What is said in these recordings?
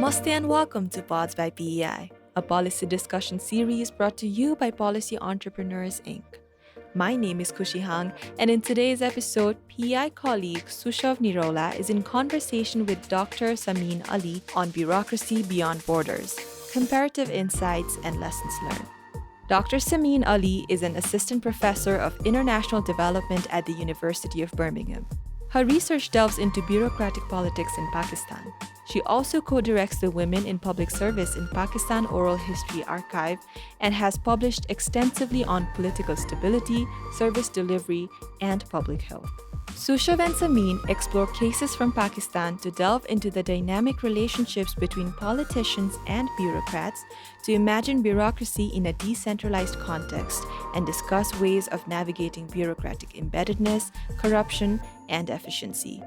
Namaste and welcome to Pods by PEI, a policy discussion series brought to you by Policy Entrepreneurs Inc. My name is Kushi Hang, and in today's episode, PEI colleague Sushav Nirola is in conversation with Dr. Sameen Ali on bureaucracy beyond borders, comparative insights, and lessons learned. Dr. Sameen Ali is an assistant professor of international development at the University of Birmingham. Her research delves into bureaucratic politics in Pakistan. She also co-directs the Women in Public Service in Pakistan Oral History Archive and has published extensively on political stability, service delivery, and public health. Sushav and Sameen explore cases from Pakistan to delve into the dynamic relationships between politicians and bureaucrats, to imagine bureaucracy in a decentralized context, and discuss ways of navigating bureaucratic embeddedness, corruption, and efficiency.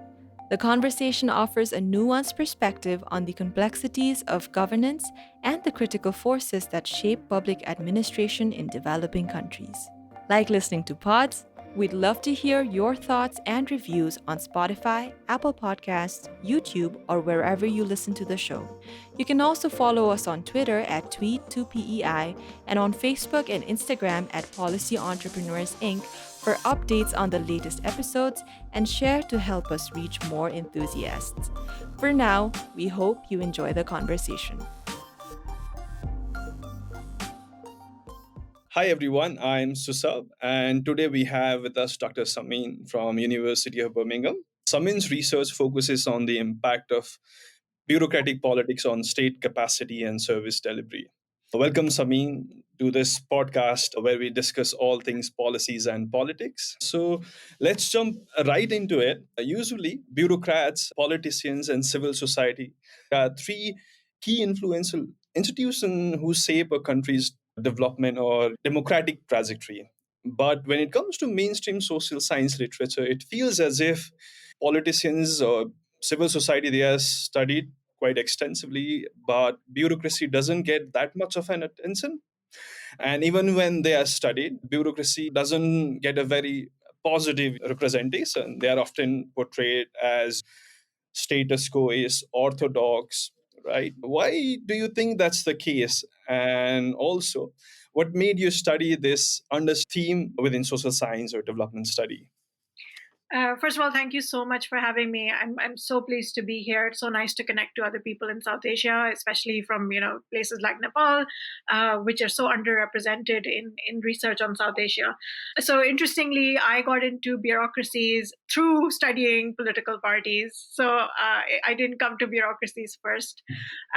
The conversation offers a nuanced perspective on the complexities of governance and the critical forces that shape public administration in developing countries. Like listening to Pods? We'd love to hear your thoughts and reviews on Spotify, Apple Podcasts, YouTube, or wherever you listen to the show. You can also follow us on Twitter at tweet2PEI and on Facebook and Instagram at Policy Entrepreneurs Inc. for updates on the latest episodes and share to help us reach more enthusiasts. For now, we hope you enjoy the conversation. Hi everyone, I'm Susab, and today we have with us Dr. Sameen from University of Birmingham. Sameen's research focuses on the impact of bureaucratic politics on state capacity and service delivery. Welcome, Sameen, to this podcast where we discuss all things policies and politics. So let's jump right into it. Usually, bureaucrats, politicians, and civil society are three key influential institutions who shape a country's development or democratic trajectory. But when it comes to mainstream social science literature, it feels as if politicians or civil society they are studied quite extensively, but bureaucracy doesn't get that much of an attention. And even when they are studied, bureaucracy doesn't get a very positive representation. They are often portrayed as status quo is orthodox, right? Why do you think that's the case? And also, what made you study this under theme within social science or development study? First of all, thank you so much for having me. I'm so pleased to be here. It's so nice to connect to other people in South Asia, especially from places like Nepal, which are so underrepresented in research on South Asia. So interestingly, I got into bureaucracies through studying political parties. So I didn't come to bureaucracies first.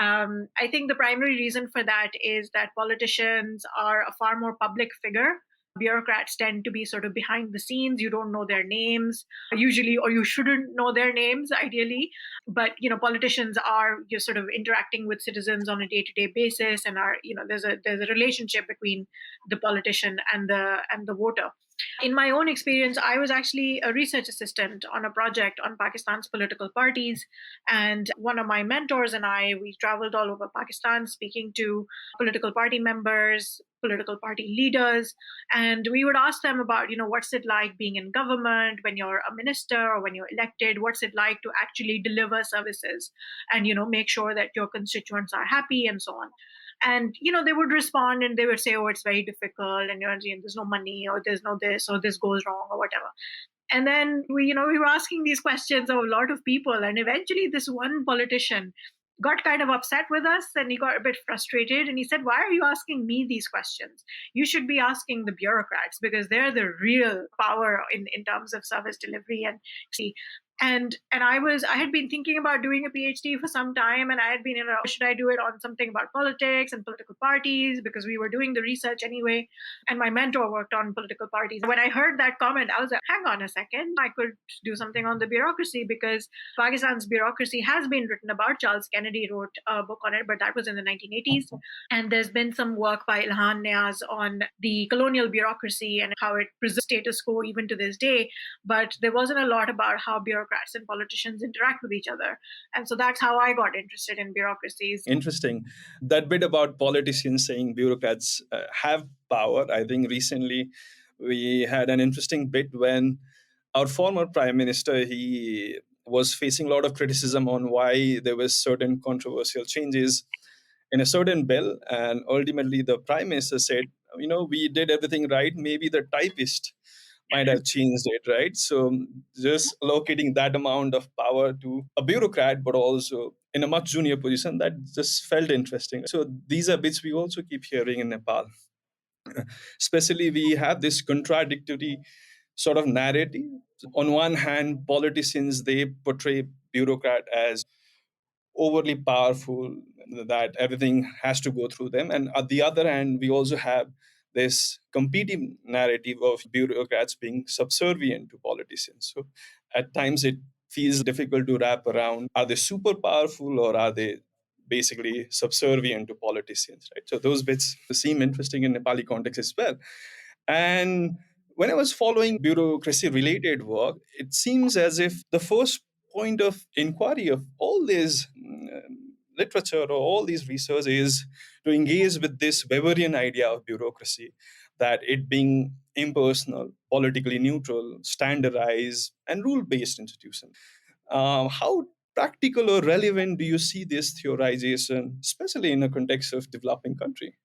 I think the primary reason for that is that politicians are a far more public figure. Bureaucrats tend to be sort of behind the scenes. You don't know their names usually, or you shouldn't know their names ideally. But politicians are you're sort of interacting with citizens on a day-to-day basis, and there's a relationship between the politician and the voter. In my own experience, I was actually a research assistant on a project on Pakistan's political parties. And one of my mentors and I, we traveled all over Pakistan speaking to political party members, political party leaders. And we would ask them about, what's it like being in government when you're a minister or when you're elected? What's it like to actually deliver services and, make sure that your constituents are happy and so on. And they would respond and they would say, oh, it's very difficult, and there's no money, or there's no this, or this goes wrong, or whatever. And then we were asking these questions of a lot of people, and eventually this one politician got kind of upset with us, and he got a bit frustrated, and he said, why are you asking me these questions? You should be asking the bureaucrats, because they're the real power in terms of service delivery. And see, and I had been thinking about doing a PhD for some time, and I had been should I do it on something about politics and political parties, because we were doing the research anyway, and my mentor worked on political parties. When I heard that comment, I was like, hang on a second, I could do something on the bureaucracy, because Pakistan's bureaucracy has been written about. Charles Kennedy wrote a book on it, but that was in the 1980s. And there's been some work by Ilhan Niaz on the colonial bureaucracy and how it preserves status quo even to this day, but there wasn't a lot about how bureaucrats and politicians interact with each other. And so that's how I got interested in bureaucracies. Interesting. That bit about politicians saying bureaucrats have power. I think recently we had an interesting bit when our former prime minister, he was facing a lot of criticism on why there was certain controversial changes in a certain bill. And ultimately, the prime minister said, we did everything right. Maybe the typist might have changed it, right? So just allocating that amount of power to a bureaucrat, but also in a much junior position, that just felt interesting. So these are bits we also keep hearing in Nepal. Especially, we have this contradictory sort of narrative. On one hand, politicians, they portray bureaucrat as overly powerful, that everything has to go through them. And on the other hand, we also have this competing narrative of bureaucrats being subservient to politicians. So at times it feels difficult to wrap around, are they super powerful or are they basically subservient to politicians, right? So those bits seem interesting in Nepali context as well. And when I was following bureaucracy related work, it seems as if the first point of inquiry of all this literature or all these research is to engage with this Weberian idea of bureaucracy, that it being impersonal, politically neutral, standardized, and rule based institution. How practical or relevant do you see this theorization, especially in a context of developing country?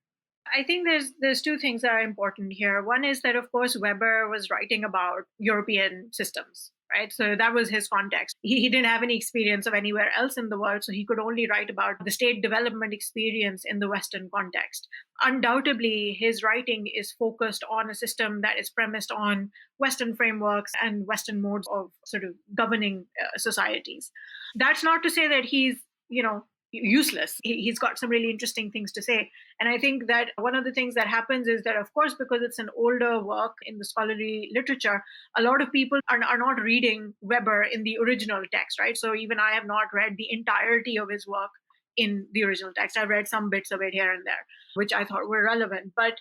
I think there's two things that are important here. One is that of course Weber was writing about European systems, right? So that was his context. He didn't have any experience of anywhere else in the world, so he could only write about the state development experience in the Western context. Undoubtedly, his writing is focused on a system that is premised on Western frameworks and Western modes of sort of governing societies. That's not to say that he's, useless. He's got some really interesting things to say. And I think that one of the things that happens is that, of course, because it's an older work in the scholarly literature, a lot of people are not reading Weber in the original text, right? So even I have not read the entirety of his work in the original text. I've read some bits of it here and there, which I thought were relevant. But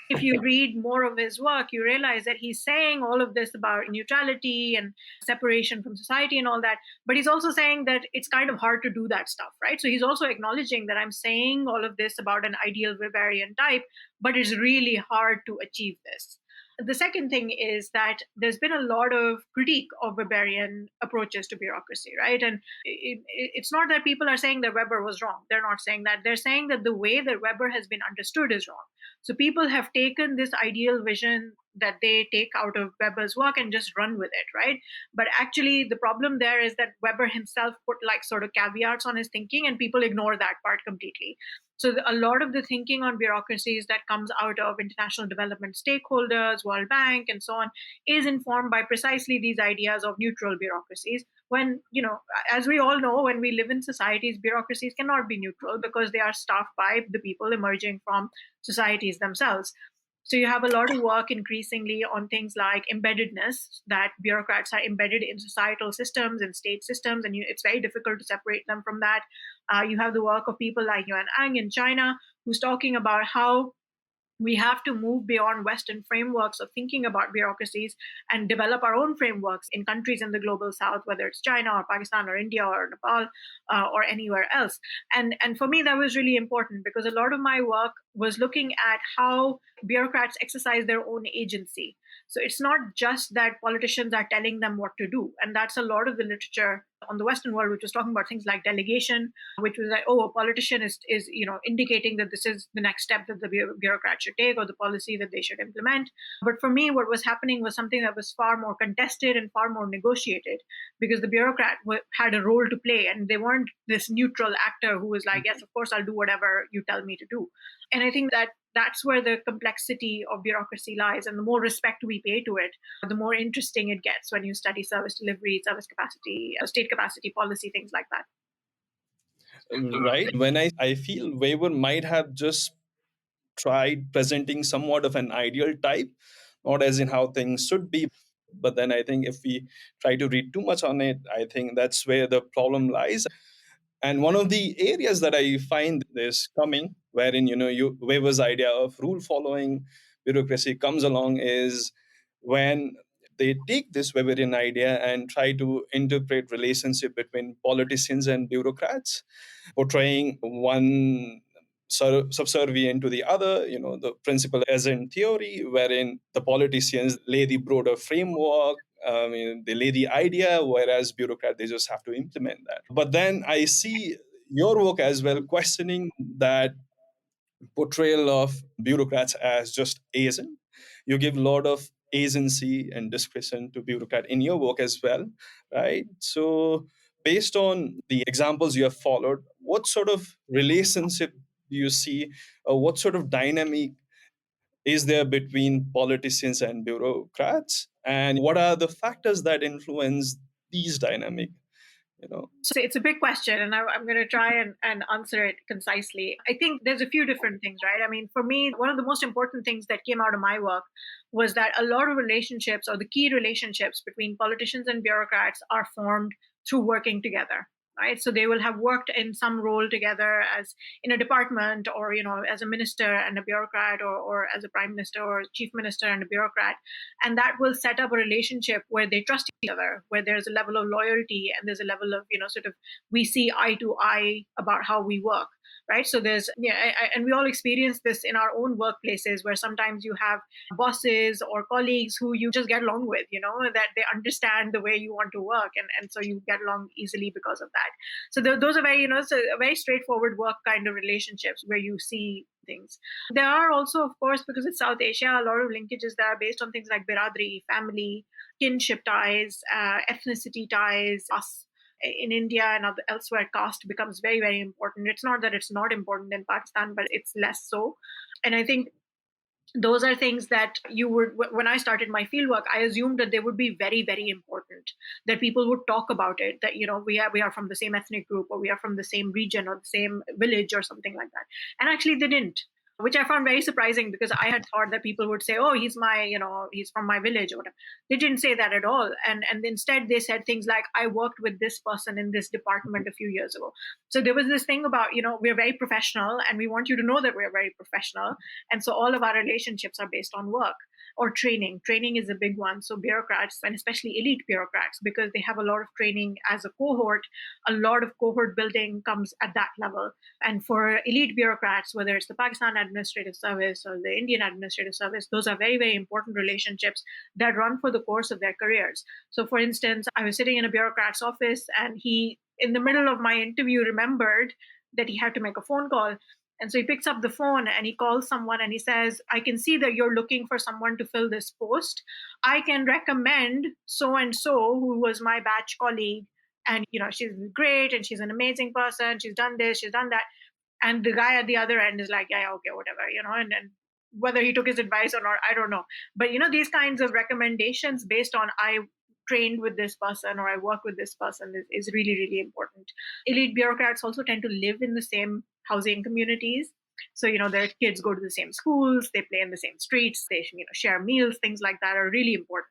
if you read more of his work, you realize that he's saying all of this about neutrality and separation from society and all that. But he's also saying that it's kind of hard to do that stuff, right? So he's also acknowledging that I'm saying all of this about an ideal Weberian type, but it's really hard to achieve this. The second thing is that there's been a lot of critique of Weberian approaches to bureaucracy, right? And it's not that people are saying that Weber was wrong. They're not saying that. They're saying that the way that Weber has been understood is wrong. So people have taken this ideal vision that they take out of Weber's work and just run with it, right? But actually, the problem there is that Weber himself put like sort of caveats on his thinking, and people ignore that part completely. So a lot of the thinking on bureaucracies that comes out of international development stakeholders, World Bank, and so on, is informed by precisely these ideas of neutral bureaucracies. When, as we all know, when we live in societies, bureaucracies cannot be neutral because they are staffed by the people emerging from societies themselves. So you have a lot of work increasingly on things like embeddedness, that bureaucrats are embedded in societal systems and state systems, and it's very difficult to separate them from that. You have the work of people like Yuan Ang in China, who's talking about how we have to move beyond Western frameworks of thinking about bureaucracies and develop our own frameworks in countries in the global south, whether it's China or Pakistan or India or Nepal or anywhere else. And for me, that was really important because a lot of my work was looking at how bureaucrats exercise their own agency. So it's not just that politicians are telling them what to do. And that's a lot of the literature on the Western world, which was talking about things like delegation, which was like, oh, a politician is indicating that this is the next step that the bureaucrat should take or the policy that they should implement. But for me, what was happening was something that was far more contested and far more negotiated because the bureaucrat had a role to play and they weren't this neutral actor who was like, yes, of course, I'll do whatever you tell me to do. And I think that that's where the complexity of bureaucracy lies. And the more respect we pay to it, the more interesting it gets when you study service delivery, service capacity, state capacity policy, things like that. Right. When I feel Weber might have just tried presenting somewhat of an ideal type, not as in how things should be. But then I think if we try to read too much on it, I think that's where the problem lies. And one of the areas that I find this coming, wherein Weber's idea of rule following bureaucracy comes along, is when they take this Weberian idea and try to interpret relationship between politicians and bureaucrats, portraying one subservient to the other, the principle as in theory, wherein the politicians lay the broader framework I mean, they lay the idea, whereas bureaucrat, they just have to implement that. But then I see your work as well questioning that portrayal of bureaucrats as just agent. You give a lot of agency and discretion to bureaucrat in your work as well, right? So based on the examples you have followed, what sort of relationship do you see, or what sort of dynamic is there between politicians and bureaucrats, and what are the factors that influence these dynamic, you know? So it's a big question, and I'm going to try and answer it concisely. I think there's a few different things, right? I mean, for me, one of the most important things that came out of my work was that a lot of relationships, or the key relationships between politicians and bureaucrats, are formed through working together. Right, so they will have worked in some role together, as in a department, or as a minister and a bureaucrat, or as a prime minister or chief minister and a bureaucrat, and that will set up a relationship where they trust each other, where there's a level of loyalty, and there's a level of sort of, we see eye to eye about how we work. Right, so there's, and we all experience this in our own workplaces, where sometimes you have bosses or colleagues who you just get along with, that they understand the way you want to work, and so you get along easily because of that. So those are very, so a very straightforward work kind of relationships where you see things. There are also, of course, because it's South Asia, a lot of linkages that are based on things like biradri, family, kinship ties, ethnicity ties. Us in India and elsewhere, caste becomes very, very important. It's not that it's not important in Pakistan, but it's less so. And I think those are things that you would, when I started my fieldwork, I assumed that they would be very, very important, that people would talk about it, that we are from the same ethnic group, or we are from the same region, or the same village, or something like that. And actually they didn't, which I found very surprising, because I had thought that people would say, oh, he's from my village, or whatever. They didn't say that at all. And instead they said things like, I worked with this person in this department a few years ago. So there was this thing about, we're very professional, and we want you to know that we're very professional. And so all of our relationships are based on work. Or training. Training is a big one. So bureaucrats, and especially elite bureaucrats, because they have a lot of training as a cohort, a lot of cohort building comes at that level. And for elite bureaucrats, whether it's the Pakistan Administrative Service or the Indian Administrative Service, those are very, very important relationships that run for the course of their careers. So for instance, I was sitting in a bureaucrat's office, and he, in the middle of my interview, remembered that he had to make a phone call. And so he picks up the phone and he calls someone, and he says, I can see that you're looking for someone to fill this post. I can recommend so and so, who was my batch colleague. And, she's great, and she's an amazing person. She's done this, she's done that. And the guy at the other end is like, yeah, okay, whatever, and then whether he took his advice or not, I don't know. But, these kinds of recommendations based on, I trained with this person, or I work with this person, is really, really important. Elite bureaucrats also tend to live in the same housing communities. So, their kids go to the same schools, they play in the same streets, they share meals, things like that are really important.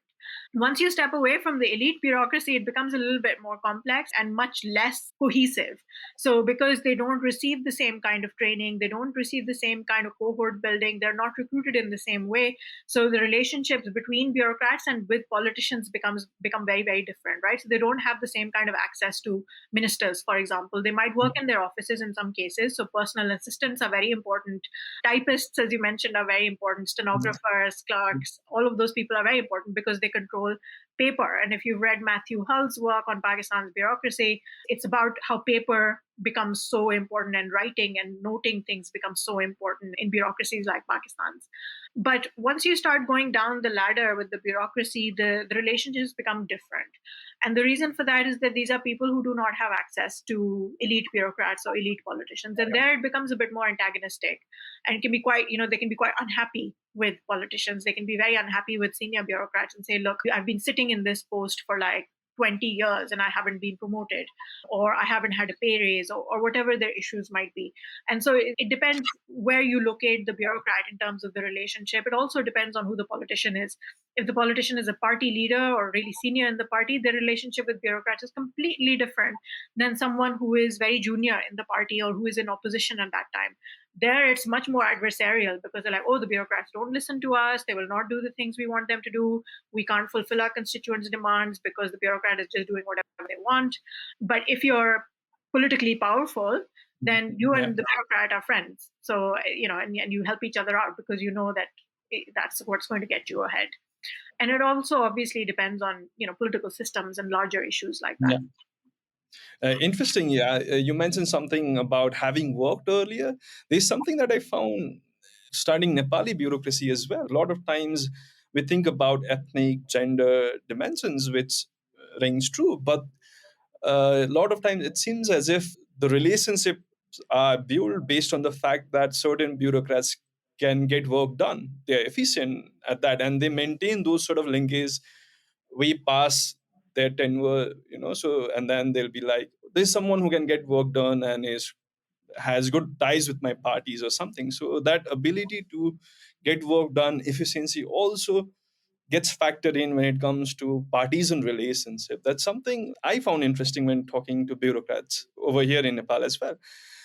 Once you step away from the elite bureaucracy, it becomes a little bit more complex and much less cohesive. So, because they don't receive the same kind of training, they don't receive the same kind of cohort building, they're not recruited in the same way. So, the relationships between bureaucrats and with politicians become very, very different, right? So, they don't have the same kind of access to ministers, for example. They might work in their offices in some cases. So, personal assistants are very important. Typists, as you mentioned, are very important. Stenographers, clerks, all of those people are very important, because they control paper. And if you've read Matthew Hull's work on Pakistan's bureaucracy, it's about how paper becomes so important, and writing and noting things becomes so important in bureaucracies like Pakistan's. But once you start going down the ladder with the bureaucracy, the relationships become different. And the reason for that is that these are people who do not have access to elite bureaucrats or elite politicians. And there it becomes a bit more antagonistic, and it can be quite, they can be quite unhappy with politicians. They can be very unhappy with senior bureaucrats and say, look, I've been sitting in this post for like 20 years and I haven't been promoted, or I haven't had a pay raise, or whatever their issues might be. And so it depends where you locate the bureaucrat in terms of the relationship. It also depends on who the politician is. If the politician is a party leader or really senior in the party, their relationship with bureaucrats is completely different than someone who is very junior in the party or who is in opposition at that time. There it's much more adversarial, because they're like, oh, the bureaucrats don't listen to us, they will not do the things we want them to do, we can't fulfill our constituents' demands because the bureaucrat is just doing whatever they want. But if you're politically powerful, then you and the bureaucrat are friends. So, and you help each other out, because you know that that's what's going to get you ahead. And it also obviously depends on, political systems and larger issues like that. Yeah. Interesting. Yeah. You mentioned something about having worked earlier. There's something that I found studying Nepali bureaucracy as well. A lot of times we think about ethnic, gender dimensions, which rings true. But a lot of times it seems as if the relationships are built based on the fact that certain bureaucrats can get work done. They're efficient at that, and they maintain those sort of linkages way past their tenure, so, and then they'll be like, there's someone who can get work done and has good ties with my parties or something. So that ability to get work done, efficiency also gets factored in when it comes to partisan relationship. That's something I found interesting when talking to bureaucrats over here in Nepal as well.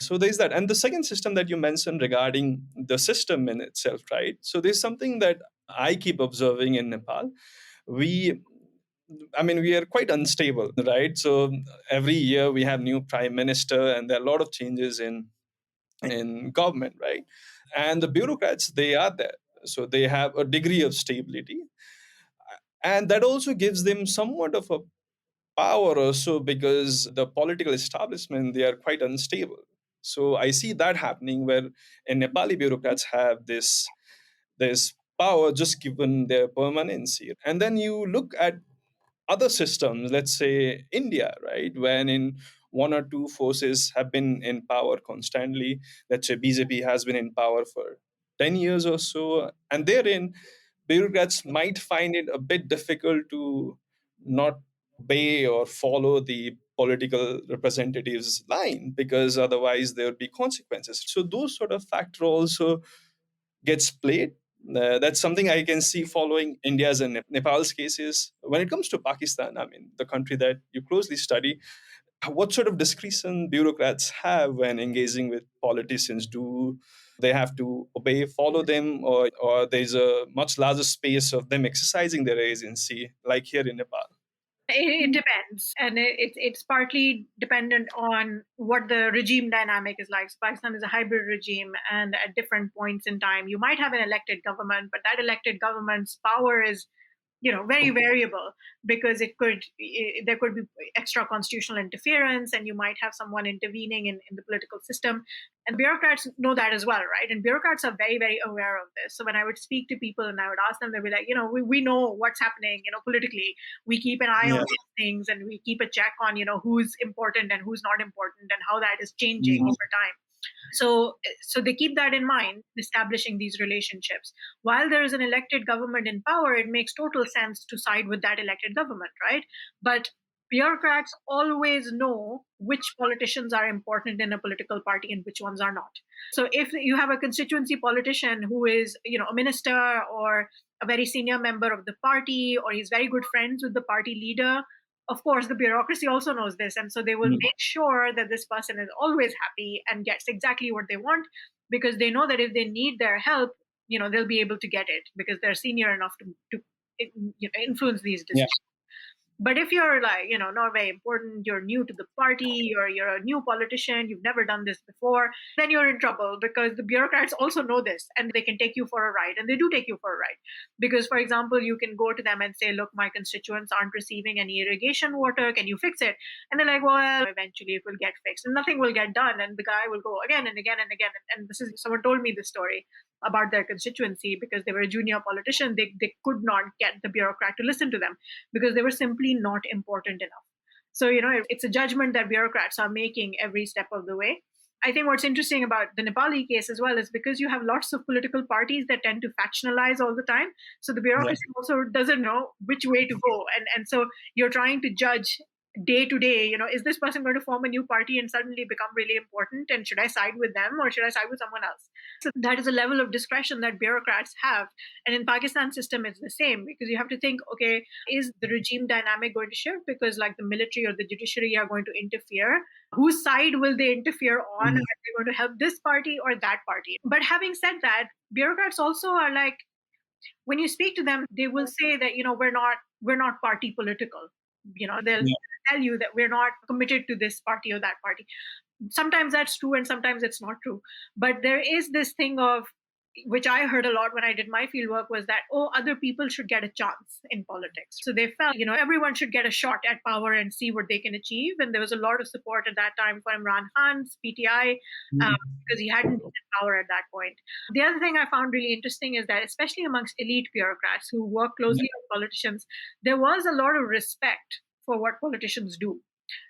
So there's that. And the second system that you mentioned regarding the system in itself, right? So there's something that I keep observing in Nepal. We we are quite unstable, right? So every year we have new prime minister, and there are a lot of changes in government, right? And the bureaucrats, they are there, so they have a degree of stability, and that also gives them somewhat of a power also, because the political establishment, they are quite unstable. So I see that happening where in Nepali bureaucrats have this power just given their permanency. And then you look at other systems, let's say India, right? When in one or two forces have been in power constantly, let's say BJP has been in power for 10 years or so, and therein, bureaucrats might find it a bit difficult to not obey or follow the political representatives' line, because otherwise there would be consequences. So those sort of factor also gets played. That's something I can see following India's and Nepal's cases. When it comes to Pakistan, the country that you closely study, what sort of discretion bureaucrats have when engaging with politicians? Do they have to obey, follow them, or there's a much larger space of them exercising their agency, like here in Nepal? It depends, and it's partly dependent on what the regime dynamic is like. So Pakistan is a hybrid regime, and at different points in time, you might have an elected government, but that elected government's power is, very variable, because there could be extra constitutional interference, and you might have someone intervening in the political system. And bureaucrats know that as well, right? And bureaucrats are very, very aware of this. So when I would speak to people and I would ask them, they'd be like, we know what's happening, politically. We keep an eye on Yeah. these things, and we keep a check on, who's important and who's not important, and how that is changing Mhm. over time. So they keep that in mind, establishing these relationships. While there is an elected government in power, it makes total sense to side with that elected government, right? But bureaucrats always know which politicians are important in a political party and which ones are not. So if you have a constituency politician who is, a minister or a very senior member of the party, or he's very good friends with the party leader, of course the bureaucracy also knows this, and so they will Mm. make sure that this person is always happy and gets exactly what they want, because they know that if they need their help, they'll be able to get it because they're senior enough to influence these Yeah. decisions. But if you're like, not very important, you're new to the party, you're a new politician, you've never done this before, then you're in trouble, because the bureaucrats also know this and they can take you for a ride, and they do take you for a ride. Because, for example, you can go to them and say, look, my constituents aren't receiving any irrigation water, can you fix it? And they're like, well, eventually it will get fixed, and nothing will get done, and the guy will go again and again and again. And this is, someone told me this story about their constituency. Because they were a junior politician, they could not get the bureaucrat to listen to them because they were simply not important enough. So, it's a judgment that bureaucrats are making every step of the way. I think what's interesting about the Nepali case as well is because you have lots of political parties that tend to factionalize all the time. So the Yeah. bureaucracy also doesn't know which way to go. And so you're trying to judge day to day, is this person going to form a new party and suddenly become really important? And should I side with them or should I side with someone else? So that is a level of discretion that bureaucrats have. And in Pakistan system, it's the same, because you have to think, okay, is the regime dynamic going to shift because like the military or the judiciary are going to interfere? Whose side will they interfere on? Are Mhm. they going to help this party or that party? But having said that, bureaucrats also are like, when you speak to them, they will say that, we're not party political. They'll Yeah. tell you that we're not committed to this party or that party. Sometimes that's true and sometimes it's not true. But there is this thing of which I heard a lot when I did my fieldwork, was that, oh, other people should get a chance in politics. So they felt, everyone should get a shot at power and see what they can achieve. And there was a lot of support at that time for Imran Khan's PTI, um, because he hadn't been in power at that point. The other thing I found really interesting is that, especially amongst elite bureaucrats who work closely with politicians, there was a lot of respect for what politicians do.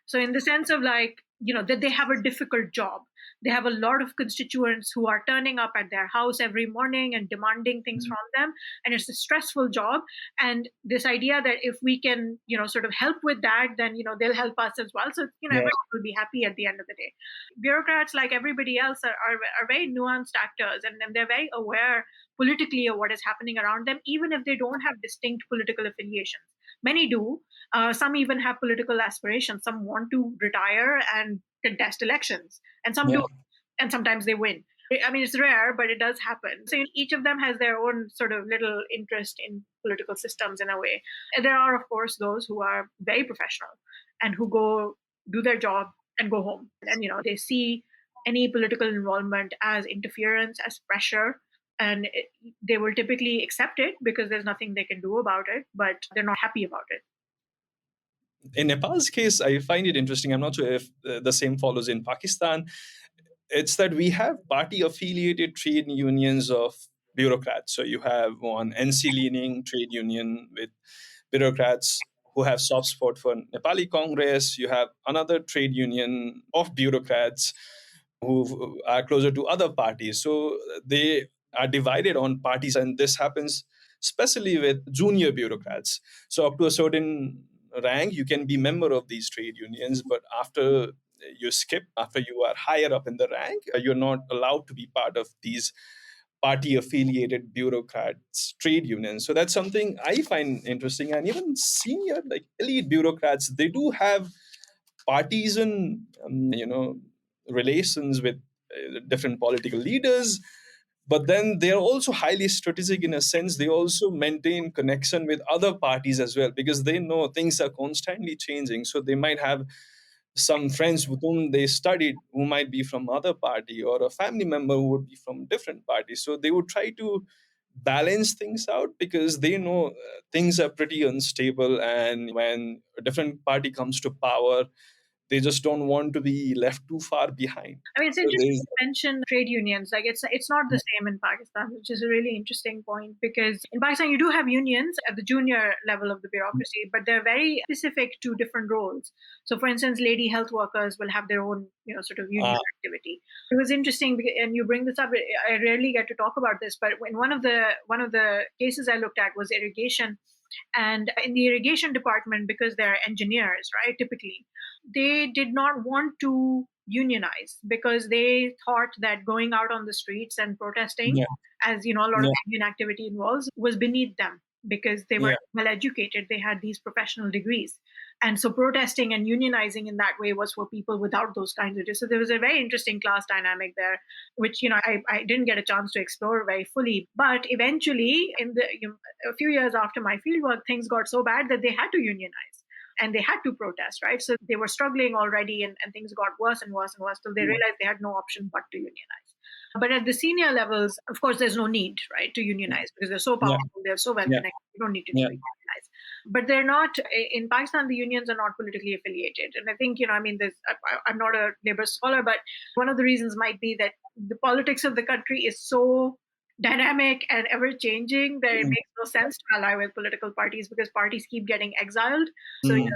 So, in the sense of like, that they have a difficult job. They have a lot of constituents who are turning up at their house every morning and demanding things from them. And it's a stressful job. And this idea that if we can, sort of help with that, then, they'll help us as well. So, Yeah. everyone will be happy at the end of the day. Bureaucrats, like everybody else, are very nuanced actors, and they're very aware politically of what is happening around them, even if they don't have distinct political affiliations. Many do. Some even have political aspirations. Some want to retire and contest elections, and some Yeah. do, and sometimes they win. I mean, it's rare, but it does happen. So each of them has their own sort of little interest in political systems in a way. And there are, of course, those who are very professional and who go do their job and go home. And, they see any political involvement as interference, as pressure, and they will typically accept it because there's nothing they can do about it, but they're not happy about it. In Nepal's case, I find it interesting. I'm not sure if the same follows in Pakistan. It's that we have party affiliated trade unions of bureaucrats. So you have one NC leaning trade union with bureaucrats who have soft spot for Nepali Congress. You have another trade union of bureaucrats who are closer to other parties. So they are divided on parties, and this happens especially with junior bureaucrats. So up to a certain rank, you can be member of these trade unions, but after you are higher up in the rank, you're not allowed to be part of these party affiliated bureaucrats trade unions. So that's something I find interesting. And even senior, like elite bureaucrats, they do have partisan relations with different political leaders, but then they're also highly strategic. In a sense, they also maintain connection with other parties as well, because they know things are constantly changing. So they might have some friends with whom they studied who might be from other party, or a family member who would be from different parties. So they would try to balance things out, because they know things are pretty unstable, and when a different party comes to power, they just don't want to be left too far behind. I mean, it's So interesting there's you mention trade unions. Like, it's not the same in Pakistan, which is a really interesting point, because in Pakistan you do have unions at the junior level of the bureaucracy, but they're very specific to different roles. So, for instance, lady health workers will have their own, sort of union uh, activity. It was interesting, and you bring this up. I rarely get to talk about this, but when one of the cases I looked at was irrigation. And in the irrigation department, because they're engineers, right, typically, they did not want to unionize because they thought that going out on the streets and protesting, yeah, as a lot of yeah, union activity involves, was beneath them because they were yeah. well educated, they had these professional degrees. And so protesting and unionizing in that way was for people without those kinds of degrees. So there was a very interesting class dynamic there, which I didn't get a chance to explore very fully. But eventually, in a few years after my fieldwork, things got so bad that they had to unionize and they had to protest, right? So they were struggling already, and things got worse and worse and worse till they realized they had no option but to unionize. But at the senior levels, of course, there's no need, right, to unionize because they're so Yeah, powerful, they're so well yeah, connected. You don't need to yeah. unionize. But they're not in Pakistan. The unions are not politically affiliated, and I think I mean, I'm not a labor scholar, but one of the reasons might be that the politics of the country is so dynamic and ever changing that it Mm, makes no sense to ally with political parties because parties keep getting exiled. So, mm,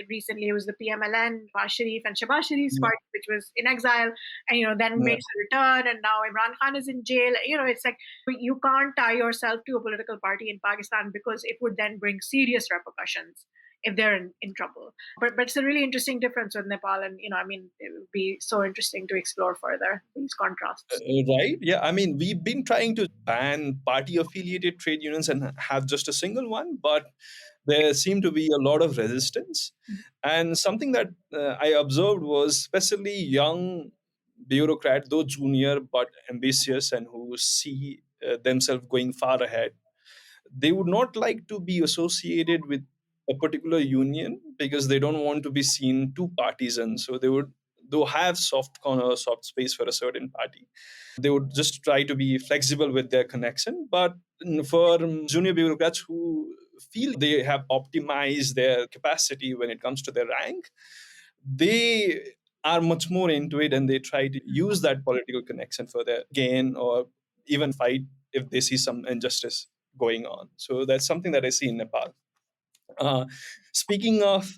recently it was the PMLN, Nawaz Sharif and Shabazz Sharif's yeah, party, which was in exile, and then yeah. made a return, and now Imran Khan is in jail. It's like you can't tie yourself to a political party in Pakistan because it would then bring serious repercussions if they're in trouble. But it's a really interesting difference with Nepal, and I mean, it would be so interesting to explore further these contrasts. Right. Yeah. I mean, we've been trying to ban party affiliated trade unions and have just a single one, but there seemed to be a lot of resistance. And something that I observed was, especially young bureaucrat, though junior but ambitious and who see themselves going far ahead, they would not like to be associated with a particular union because they don't want to be seen too partisan. So they would though have soft corner, soft space for a certain party. They would just try to be flexible with their connection. But for junior bureaucrats who feel they have optimized their capacity when it comes to their rank, they are much more into it, and they try to use that political connection for their gain, or even fight if they see some injustice going on. So that's something that I see in Nepal. uh, Speaking of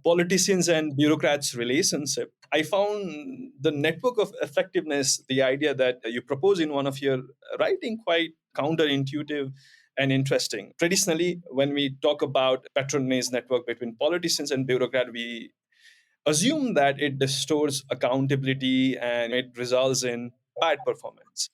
politicians and bureaucrats relationship, I found the network of effectiveness, the idea that you propose in one of your writing, quite counterintuitive and interesting. Traditionally, when we talk about patronage network between politicians and bureaucrat, we assume that it distorts accountability and it results in bad performance.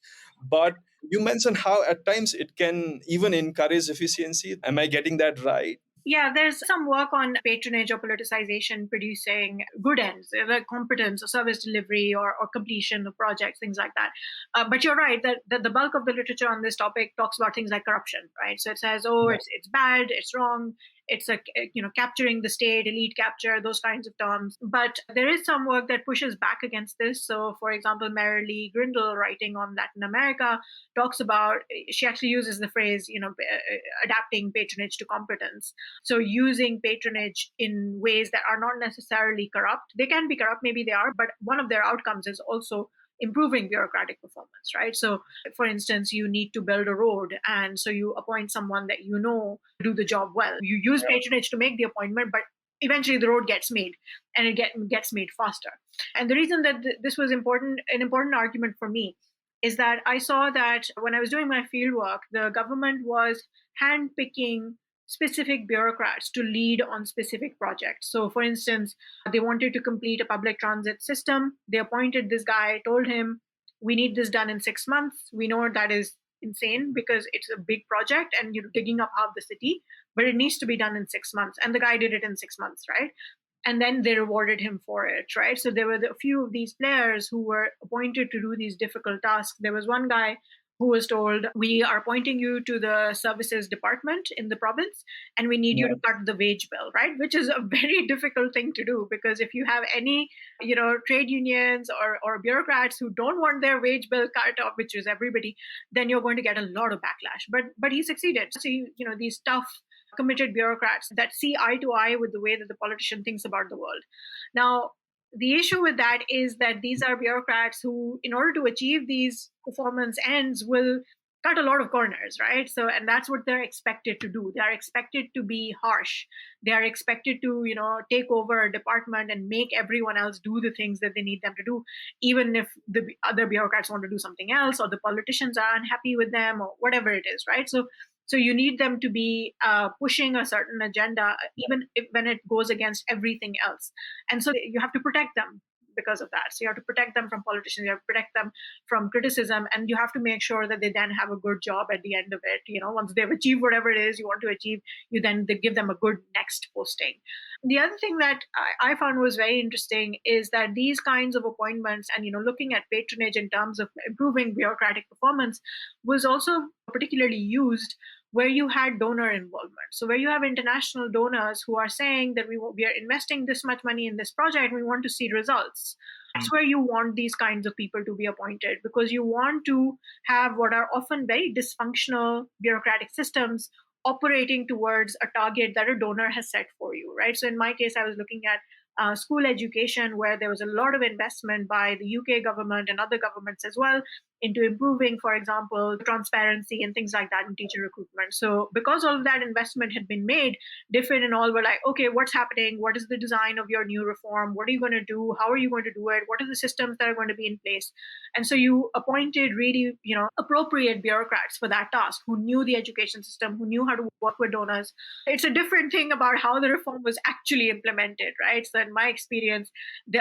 But you mentioned how at times it can even encourage efficiency. Am I getting that right? Yeah, there's some work on patronage or politicization producing good ends, like competence or service delivery or completion of projects, things like that. But you're right that the bulk of the literature on this topic talks about things like corruption, right? So it says, oh, Yeah. it's bad, it's wrong, it's capturing the state, elite capture, those kinds of terms. But there is some work that pushes back against this. So, for example, Marilee Grindle, writing on Latin America, talks about, she actually uses the phrase, adapting patronage to competence. So using patronage in ways that are not necessarily corrupt. They can be corrupt, maybe they are, but one of their outcomes is also improving bureaucratic performance, right? So, for instance, you need to build a road, and so you appoint someone that you know do the job well. You use patronage to make the appointment, but eventually the road gets made, and gets made faster. And the reason that this was an important argument for me, is that I saw that when I was doing my fieldwork, the government was handpicking specific bureaucrats to lead on specific projects. So, for instance, they wanted to complete a public transit system. They appointed this guy, told him, we need this done in 6 months. We know that is insane because it's a big project and you're digging up half the city, but it needs to be done in 6 months. And the guy did it in 6 months, right? And then they rewarded him for it, right? So there were a few of these players who were appointed to do these difficult tasks. There was one guy who was told, we are appointing you to the services department in the province, and we need you to cut the wage bill, right? Which is a very difficult thing to do, because if you have any, trade unions or bureaucrats who don't want their wage bill cut off, which is everybody, then you're going to get a lot of backlash. But he succeeded. So, these tough, committed bureaucrats that see eye to eye with the way that the politician thinks about the world. Now, the issue with that is that these are bureaucrats who, in order to achieve these performance ends, will cut a lot of corners, right? So, and that's what they're expected to do. They are expected to be harsh. They are expected to, take over a department and make everyone else do the things that they need them to do, even if the other bureaucrats want to do something else, or the politicians are unhappy with them, or whatever it is, right? So you need them to be pushing a certain agenda, even when it goes against everything else. And so you have to protect them because of that. So you have to protect them from politicians, you have to protect them from criticism, and you have to make sure that they then have a good job at the end of it. Once they've achieved whatever it is you want to achieve, they give them a good next posting. The other thing that I found was very interesting is that these kinds of appointments and, looking at patronage in terms of improving bureaucratic performance was also particularly used where you had donor involvement. So where you have international donors who are saying that we are investing this much money in this project, we want to see results. That's where you want these kinds of people to be appointed, because you want to have what are often very dysfunctional bureaucratic systems operating towards a target that a donor has set for you, right? So in my case, I was looking at school education, where there was a lot of investment by the UK government and other governments as well into improving, for example, transparency and things like that in teacher recruitment. So because all of that investment had been made, DFID and all were like, okay, what's happening? What is the design of your new reform? What are you going to do? How are you going to do it? What are the systems that are going to be in place? And so you appointed really, appropriate bureaucrats for that task, who knew the education system, who knew how to work with donors. It's a different thing about how the reform was actually implemented, right? So in my experience,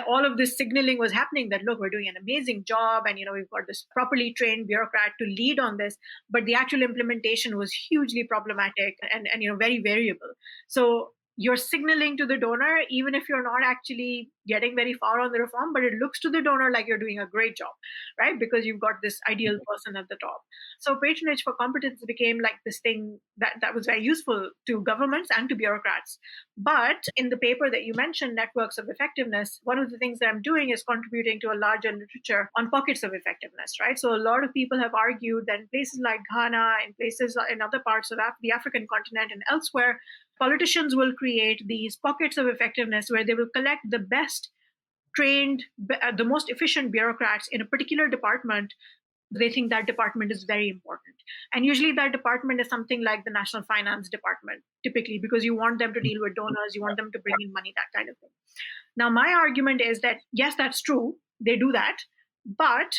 all of this signaling was happening that, look, we're doing an amazing job, and we've got this properly trained bureaucrat to lead on this, but the actual implementation was hugely problematic and very variable. So you're signaling to the donor, even if you're not actually getting very far on the reform, but it looks to the donor like you're doing a great job, right? Because you've got this ideal person at the top. So patronage for competence became like this thing that was very useful to governments and to bureaucrats. But in the paper that you mentioned, Networks of Effectiveness, one of the things that I'm doing is contributing to a larger literature on pockets of effectiveness, right? So a lot of people have argued that in places like Ghana, in places in other parts of the African continent and elsewhere, politicians will create these pockets of effectiveness where they will collect the best trained, the most efficient bureaucrats in a particular department. They think that department is very important. And usually that department is something like the National Finance Department, typically, because you want them to deal with donors, you want them to bring in money, that kind of thing. Now, my argument is that, yes, that's true. They do that. But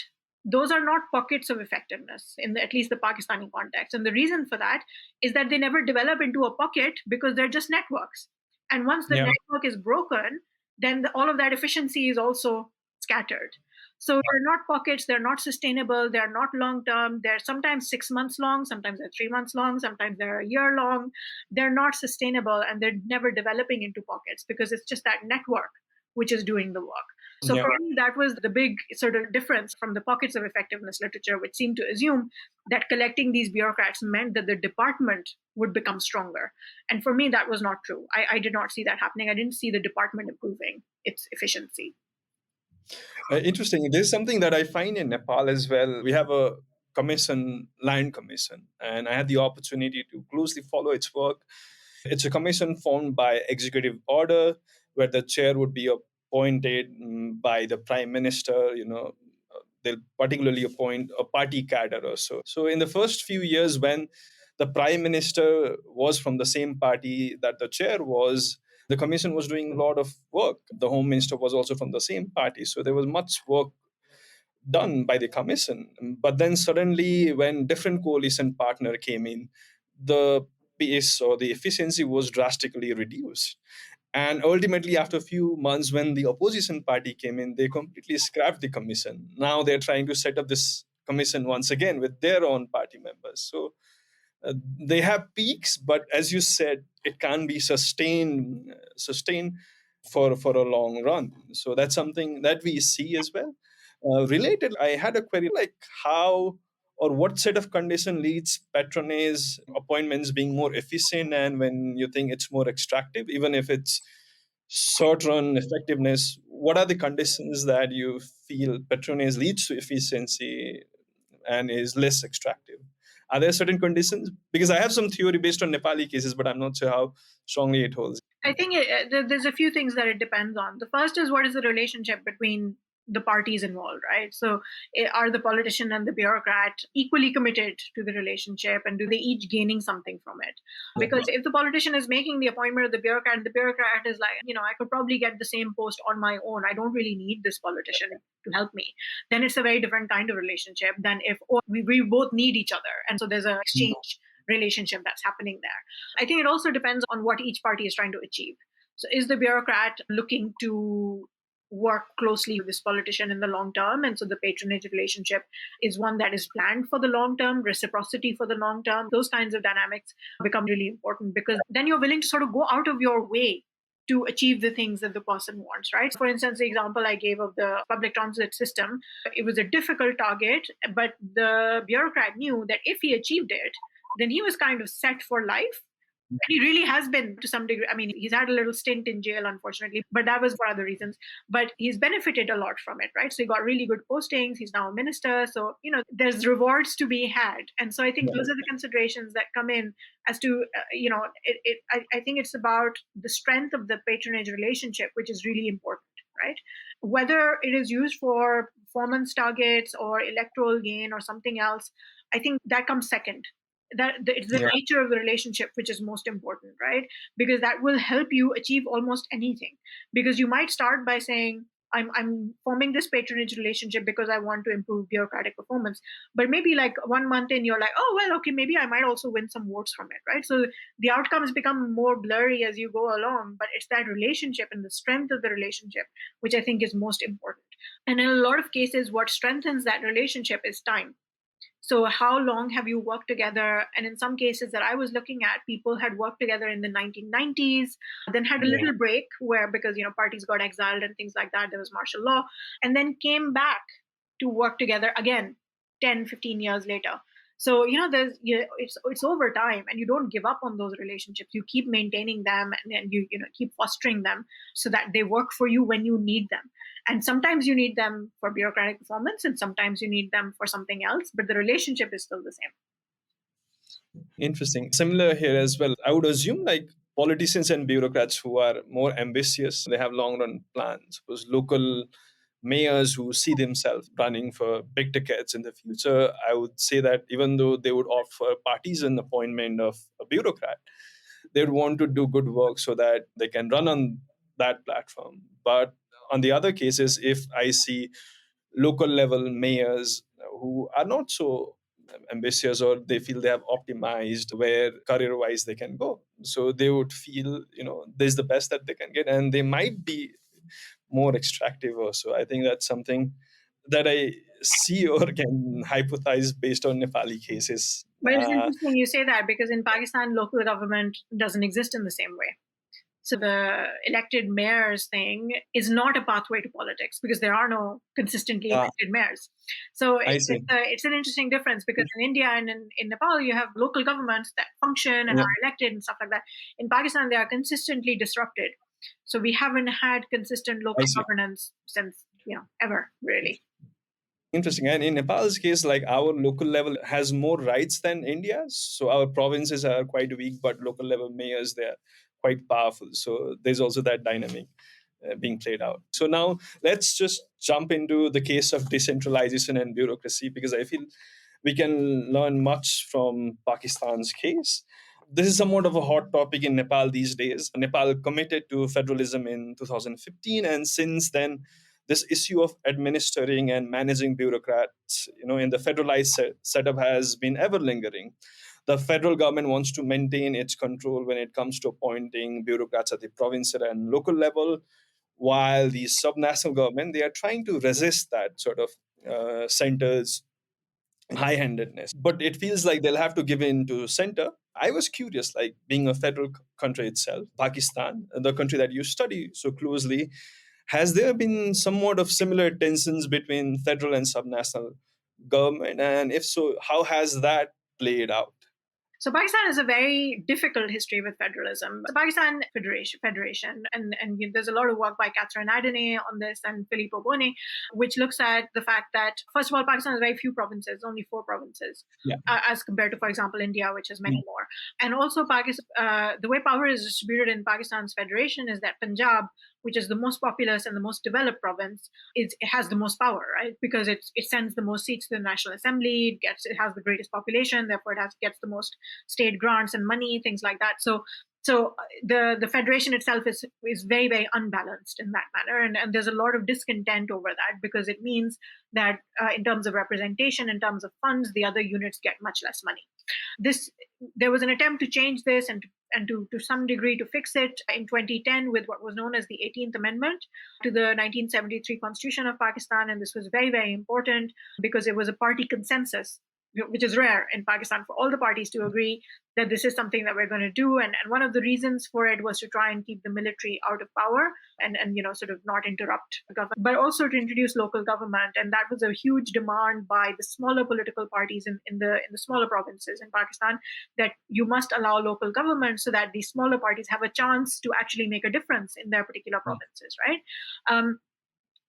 those are not pockets of effectiveness in at least the Pakistani context. And the reason for that is that they never develop into a pocket because they're just networks. And once the network is broken, then all of that efficiency is also scattered. So they're not pockets, they're not sustainable, they're not long term. They're sometimes 6 months long, sometimes they're 3 months long, sometimes they're a year long. They're not sustainable and they're never developing into pockets because it's just that network which is doing the work. So for me, that was the big sort of difference from the pockets of effectiveness literature, which seemed to assume that collecting these bureaucrats meant that the department would become stronger. And for me, that was not true. I did not see that happening. I didn't see the department improving its efficiency. Interesting. There's something that I find in Nepal as well. We have a commission, land commission, and I had the opportunity to closely follow its work. It's a commission formed by executive order, where the chair would be appointed by the prime minister. They'll particularly appoint a party cadre or so. So in the first few years, when the prime minister was from the same party that the chair was, the commission was doing a lot of work. The home minister was also from the same party. So there was much work done by the commission. But then suddenly, when different coalition partner came in, the pace or the efficiency was drastically reduced. And ultimately, after a few months, when the opposition party came in, they completely scrapped the commission. Now they're trying to set up this commission once again with their own party members. So they have peaks, but as you said, it can be sustained for a long run. So that's something that we see as well. Related, I had a query like how or what set of condition leads patronage appointments being more efficient, and when you think it's more extractive, even if it's short run effectiveness, what are the conditions that you feel patronage leads to efficiency and is less extractive? Are there certain conditions? Because I have some theory based on Nepali cases, but I'm not sure how strongly it holds. I think there's a few things that it depends on. The first is what is the relationship between the parties involved, right? So are the politician and the bureaucrat equally committed to the relationship, and do they each gaining something from it? Because if the politician is making the appointment of the bureaucrat and the bureaucrat is like, I could probably get the same post on my own, I don't really need this politician to help me, then it's a very different kind of relationship than if we both need each other, and so there's an exchange relationship that's happening there. I think it also depends on what each party is trying to achieve. So is the bureaucrat looking to work closely with this politician in the long term? And so the patronage relationship is one that is planned for the long term, reciprocity for the long term. Those kinds of dynamics become really important because then you're willing to sort of go out of your way to achieve the things that the person wants, right? For instance, the example I gave of the public transit system, it was a difficult target, but the bureaucrat knew that if he achieved it, then he was kind of set for life. And he really has been to some degree. I mean, he's had a little stint in jail, unfortunately, but that was for other reasons. But he's benefited a lot from it, right? So he got really good postings. He's now a minister. So, there's rewards to be had. And so I think those are the considerations that come in as to, I think it's about the strength of the patronage relationship, which is really important, right? Whether it is used for performance targets or electoral gain or something else, I think that comes second. It's the nature of the relationship which is most important, right? Because that will help you achieve almost anything. Because you might start by saying, I'm forming this patronage relationship because I want to improve bureaucratic performance. But maybe like 1 month in, you're like, oh, well, okay, maybe I might also win some votes from it, right? So the outcomes become more blurry as you go along, but it's that relationship and the strength of the relationship, which I think is most important. And in a lot of cases, what strengthens that relationship is time. So how long have you worked together? And in some cases that I was looking at, people had worked together in the 1990s, then had a little break where, because parties got exiled and things like that, there was martial law, and then came back to work together again 10, 15 years later. So there's it's over time, and you don't give up on those relationships. You keep maintaining them, and then you keep fostering them so that they work for you when you need them. And sometimes you need them for bureaucratic performance, and sometimes you need them for something else, but the relationship is still the same. Interesting. Similar here as well. I would assume like politicians and bureaucrats who are more ambitious, they have long run plans. Because local mayors who see themselves running for big tickets in the future, I would say that even though they would opt for partisan appointment of a bureaucrat, they would want to do good work so that they can run on that platform. But on the other cases, if I see local level mayors who are not so ambitious, or they feel they have optimized where career wise they can go, so they would feel this is the best that they can get, and they might be more extractive also. I think that's something that I see or can hypothesize based on Nepali cases. But it's interesting you say that, because in Pakistan, local government doesn't exist in the same way. So the elected mayors thing is not a pathway to politics, because there are no consistently elected mayors. So I see. it's an interesting difference, because in India and in Nepal, you have local governments that function and Yeah, are elected and stuff like that. In Pakistan, they are consistently disrupted. So we haven't had consistent I local see. governance since, ever, really. Interesting. And in Nepal's case, like our local level has more rights than India's. So our provinces are quite weak, but local level mayors, they are quite powerful. So there's also that dynamic being played out. So now let's just jump into the case of decentralization and bureaucracy, because I feel we can learn much from Pakistan's case. This is somewhat of a hot topic in Nepal these days. Nepal committed to federalism in 2015, and since then, this issue of administering and managing bureaucrats, in the federalized setup has been ever lingering. The federal government wants to maintain its control when it comes to appointing bureaucrats at the provincial and local level, while the subnational government, they are trying to resist that sort of centers high-handedness, but it feels like they'll have to give in to center. I was curious, like being a federal country itself, Pakistan, the country that you study so closely, has there been somewhat of similar tensions between federal and subnational government, and if so, how has that played out? So Pakistan has a very difficult history with federalism. The Pakistan Federation, and there's a lot of work by Catherine Adene on this and Filippo Boni, which looks at the fact that, first of all, Pakistan has very few provinces, only 4 provinces, Yeah. As compared to, for example, India, which has many more. And also, Pakistan, the way power is distributed in Pakistan's federation is that Punjab, which is the most populous and the most developed province, it has the most power, right? Because it sends the most seats to the National Assembly, it has the greatest population, therefore gets the most state grants and money, things like that. So the federation itself is very, very unbalanced in that manner, and there's a lot of discontent over that, because it means that in terms of representation, in terms of funds, the other units get much less money. There was an attempt to change this and to some degree to fix it in 2010 with what was known as the 18th Amendment to the 1973 Constitution of Pakistan, and this was very, very important because it was a party consensus, which is rare in Pakistan, for all the parties to agree that this is something that we're going to do. And one of the reasons for it was to try and keep the military out of power and sort of not interrupt the government, but also to introduce local government. And that was a huge demand by the smaller political parties in the smaller provinces in Pakistan, that you must allow local government so that these smaller parties have a chance to actually make a difference in their particular provinces, right?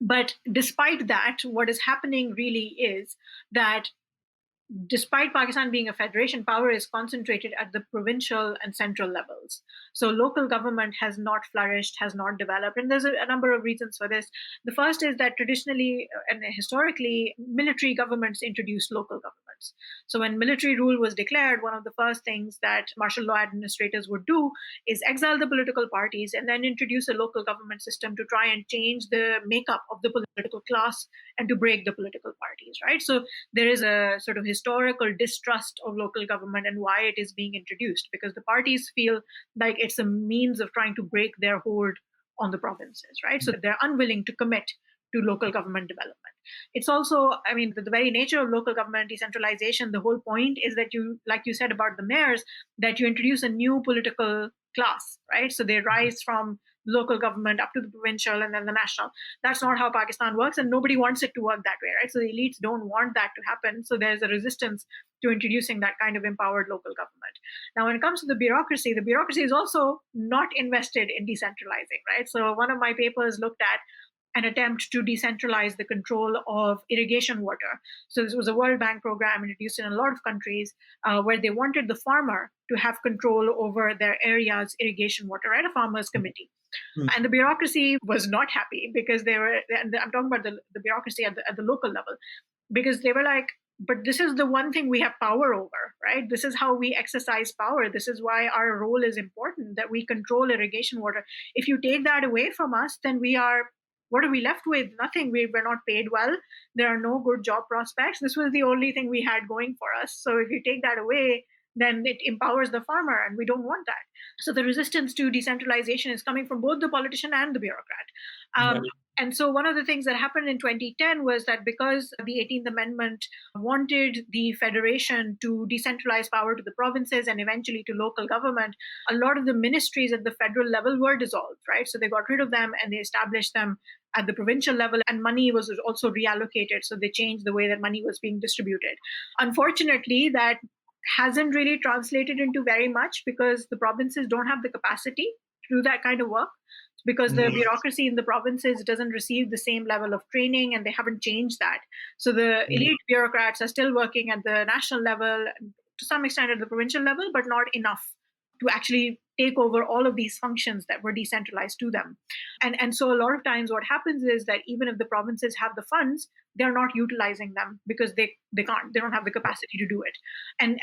But despite that, what is happening really is that despite Pakistan being a federation, power is concentrated at the provincial and central levels. So local government has not flourished, has not developed. And there's a number of reasons for this. The first is that traditionally and historically, military governments introduced local governments. So when military rule was declared, one of the first things that martial law administrators would do is exile the political parties and then introduce a local government system to try and change the makeup of the political class and to break the political parties, right? So there is a sort of historical distrust of local government and why it is being introduced, because the parties feel like it's a means of trying to break their hold on the provinces, right? So they're unwilling to commit to local government development. It's also, I mean, the very nature of local government decentralization, the whole point is that you, like you said about the mayors, that you introduce a new political class, right? So they rise from local government up to the provincial and then the national. That's not how Pakistan works, and nobody wants it to work that way, right? So the elites don't want that to happen. So there's a resistance to introducing that kind of empowered local government. Now, when it comes to the bureaucracy is also not invested in decentralizing, right? So one of my papers looked at an attempt to decentralize the control of irrigation water. So this was a World Bank program introduced in a lot of countries where they wanted the farmer to have control over their area's irrigation water, right? A farmers' committee. And the bureaucracy was not happy because they were, and I'm talking about the bureaucracy at the local level, because they were like, but this is the one thing we have power over, right? This is how we exercise power. This is why our role is important, that we control irrigation water. If you take that away from us, then what are we left with? Nothing. We're not paid well. There are no good job prospects. This was the only thing we had going for us. So if you take that away, then it empowers the farmer, and we don't want that. So the resistance to decentralization is coming from both the politician and the bureaucrat. Um, and so one of the things that happened in 2010 was that because the 18th Amendment wanted the federation to decentralize power to the provinces and eventually to local government, a lot of the ministries at the federal level were dissolved, right? So they got rid of them and they established them at the provincial level, and money was also reallocated. So they changed the way that money was being distributed. Unfortunately, that hasn't really translated into very much because the provinces don't have the capacity to do that kind of work, because the bureaucracy in the provinces doesn't receive the same level of training and they haven't changed that. So the elite bureaucrats are still working at the national level, to some extent at the provincial level, but not enough to actually take over all of these functions that were decentralized to them. And so a lot of times what happens is that even if the provinces have the funds, they're not utilizing them because they don't have the capacity to do it.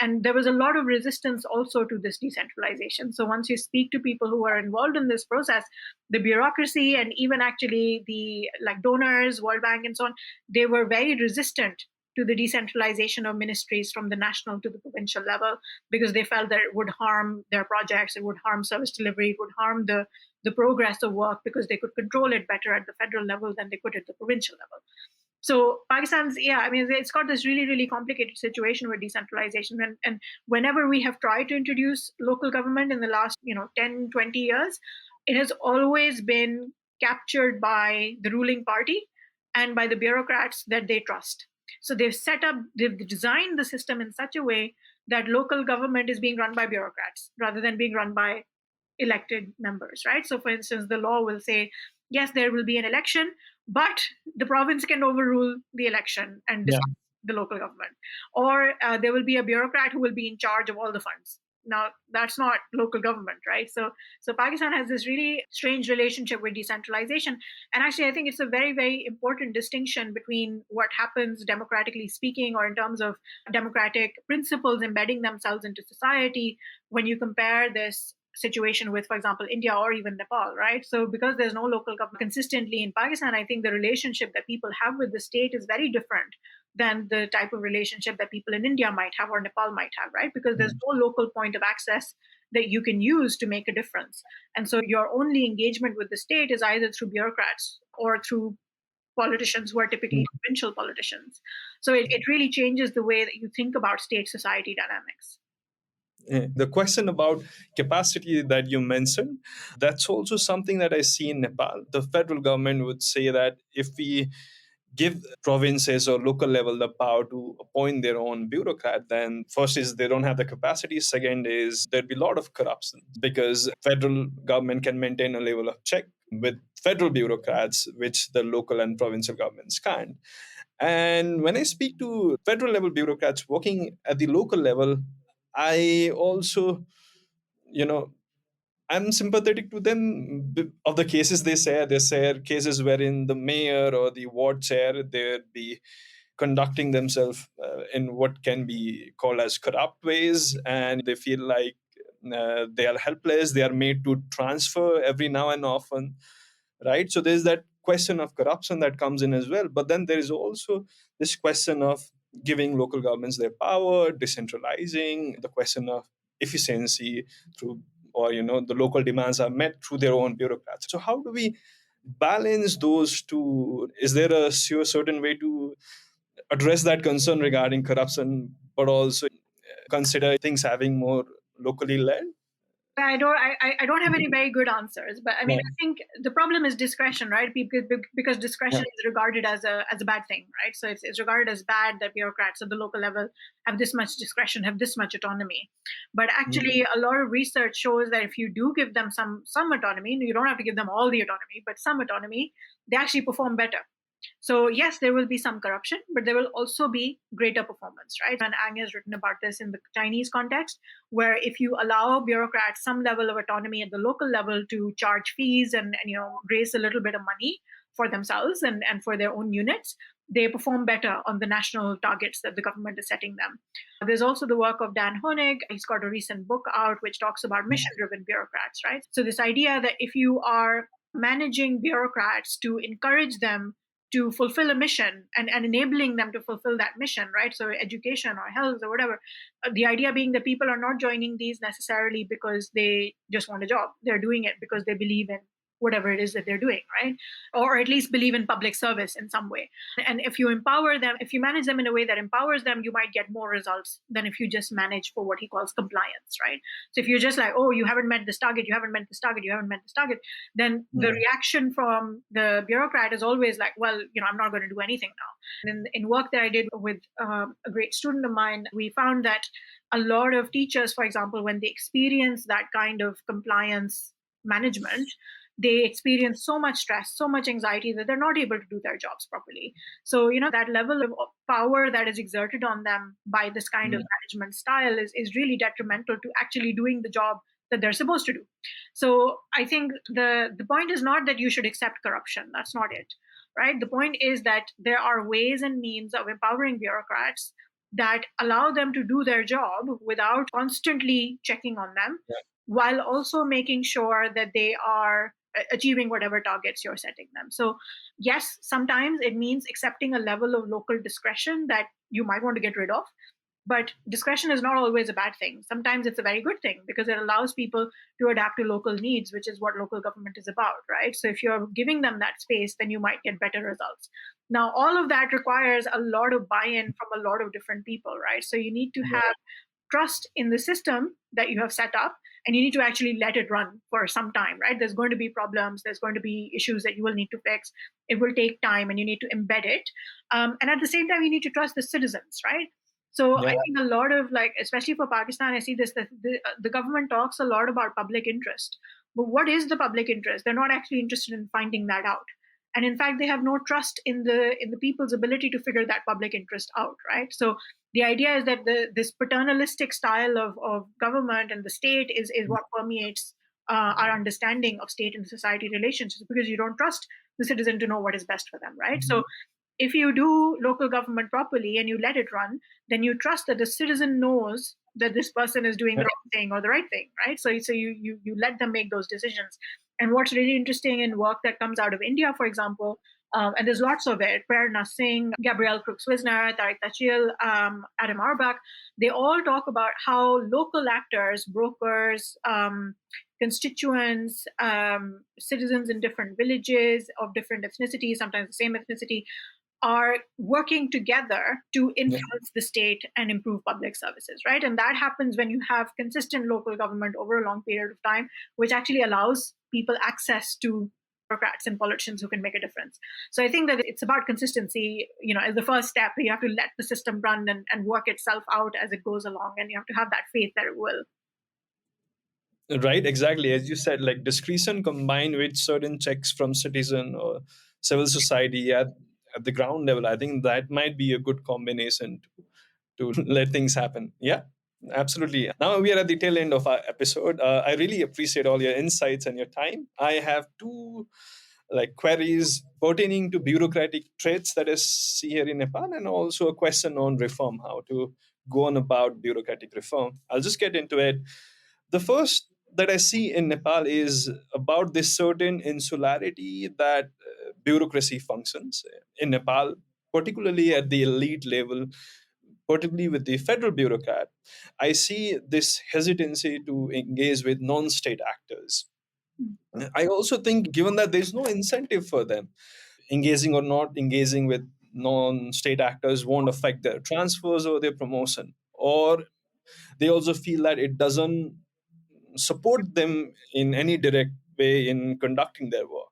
And there was a lot of resistance also to this decentralization. So once you speak to people who are involved in this process, the bureaucracy and even actually the like donors, World Bank and so on, they were very resistant to the decentralization of ministries from the national to the provincial level, because they felt that it would harm their projects, it would harm service delivery, it would harm the progress of work, because they could control it better at the federal level than they could at the provincial level. So Pakistan's, yeah, I mean, it's got this really, really complicated situation with decentralization. And whenever we have tried to introduce local government in the last, 10, 20 years, it has always been captured by the ruling party and by the bureaucrats that they trust. So they've designed the system in such a way that local government is being run by bureaucrats rather than being run by elected members, right? So, for instance, the law will say, yes, there will be an election, but the province can overrule the election and discuss the local government. Or there will be a bureaucrat who will be in charge of all the funds. Now, that's not local government, right? So Pakistan has this really strange relationship with decentralization. And actually, I think it's a very, very important distinction between what happens democratically speaking, or in terms of democratic principles embedding themselves into society, when you compare this situation with, for example, India or even Nepal, right? So because there's no local government consistently in Pakistan, I think the relationship that people have with the state is very different than the type of relationship that people in India might have or Nepal might have, right? Because there's no local point of access that you can use to make a difference. And so your only engagement with the state is either through bureaucrats or through politicians who are typically provincial politicians. So it really changes the way that you think about state society dynamics. The question about capacity that you mentioned, that's also something that I see in Nepal. The federal government would say that if we give provinces or local level the power to appoint their own bureaucrat, then first is they don't have the capacity. Second is there'd be a lot of corruption, because federal government can maintain a level of check with federal bureaucrats, which the local and provincial governments can't. And when I speak to federal level bureaucrats working at the local level, I also, you know, I'm sympathetic to them of the cases they say. They say cases wherein the mayor or the ward chair, they'd be conducting themselves in what can be called as corrupt ways, and they feel like they are helpless. They are made to transfer every now and often, right? So there's that question of corruption that comes in as well. But then there is also this question of giving local governments their power, decentralizing, the question of efficiency through, or the local demands are met through their own bureaucrats. So how do we balance those two? Is there a certain way to address that concern regarding corruption, but also consider things having more locally led? I don't have any very good answers, but I mean, I think the problem is discretion, right? Because Yeah. discretion is regarded as a bad thing, right? So it's regarded as bad that bureaucrats at the local level have this much discretion, have this much autonomy. But actually, a lot of research shows that if you do give them some autonomy, you don't have to give them all the autonomy, but some autonomy, they actually perform better. So yes, there will be some corruption, but there will also be greater performance, right? And Ang has written about this in the Chinese context, where if you allow bureaucrats some level of autonomy at the local level to charge fees and raise a little bit of money for themselves and for their own units, they perform better on the national targets that the government is setting them. There's also the work of Dan Honig. He's got a recent book out which talks about mission driven bureaucrats, right? So, this idea that if you are managing bureaucrats to encourage them to fulfill a mission and enabling them to fulfill that mission, right? So, education or health or whatever. The idea being that people are not joining these necessarily because they just want a job. They're doing it because they believe in whatever it is that they're doing, right? Or at least believe in public service in some way. And if you empower them, if you manage them in a way that empowers them, you might get more results than if you just manage for what he calls compliance, right? So if you're just like, oh, you haven't met this target, you haven't met this target, you haven't met this target, then the reaction from the bureaucrat is always like, well, I'm not going to do anything now. And in work that I did with a great student of mine, we found that a lot of teachers, for example, when they experience that kind of compliance management, they experience so much stress, so much anxiety that they're not able to do their jobs properly. So, that level of power that is exerted on them by this kind of management style is really detrimental to actually doing the job that they're supposed to do. So I think the point is not that you should accept corruption. That's not it, right? The point is that there are ways and means of empowering bureaucrats that allow them to do their job without constantly checking on them, while also making sure that they are achieving whatever targets you're setting them. So, yes, sometimes it means accepting a level of local discretion that you might want to get rid of. But discretion is not always a bad thing. Sometimes it's a very good thing because it allows people to adapt to local needs, which is what local government is about, right? So if you're giving them that space, then you might get better results. Now, all of that requires a lot of buy in from a lot of different people, right? So you need to have trust in the system that you have set up, and you need to actually let it run for some time, right? There's going to be problems, there's going to be issues that you will need to fix. It will take time and you need to embed it. And at the same time, you need to trust the citizens, right? So I think a lot of, like, especially for Pakistan, I see this, that the government talks a lot about public interest. But what is the public interest? They're not actually interested in finding that out. And in fact, they have no trust in the people's ability to figure that public interest out, right? So the idea is that this paternalistic style of government and the state is what permeates our understanding of state and society relationships, because you don't trust the citizen to know what is best for them, right? So if you do local government properly and you let it run, then you trust that the citizen knows that this person is doing the wrong thing or the right thing, right? So you let them make those decisions. And what's really interesting in work that comes out of India, for example, and there's lots of it, Prerna Singh, Gabrielle Crooks-Wisner, Tariq Tachil, Adam Arbach, they all talk about how local actors, brokers, constituents, citizens in different villages of different ethnicities, sometimes the same ethnicity, are working together to influence the state and improve public services, right? And that happens when you have consistent local government over a long period of time, which actually allows people access to bureaucrats and politicians who can make a difference. So I think that it's about consistency, as the first step. You have to let the system run and work itself out as it goes along, and you have to have that faith that it will. Right, exactly. As you said, like discretion combined with certain checks from citizen or civil society at the ground level, I think that might be a good combination to let things happen. Yeah, absolutely. Now we are at the tail end of our episode. I really appreciate all your insights and your time. I have two like queries pertaining to bureaucratic traits that I see here in Nepal, and also a question on reform, how to go on about bureaucratic reform. I'll just get into it. The first that I see in Nepal is about this certain insularity that bureaucracy functions in Nepal, particularly at the elite level, particularly with the federal bureaucrat. I see this hesitancy to engage with non state actors. I also think, given that there's no incentive for them, engaging or not engaging with non-state actors won't affect their transfers or their promotion, or they also feel that it doesn't support them in any direct way in conducting their work.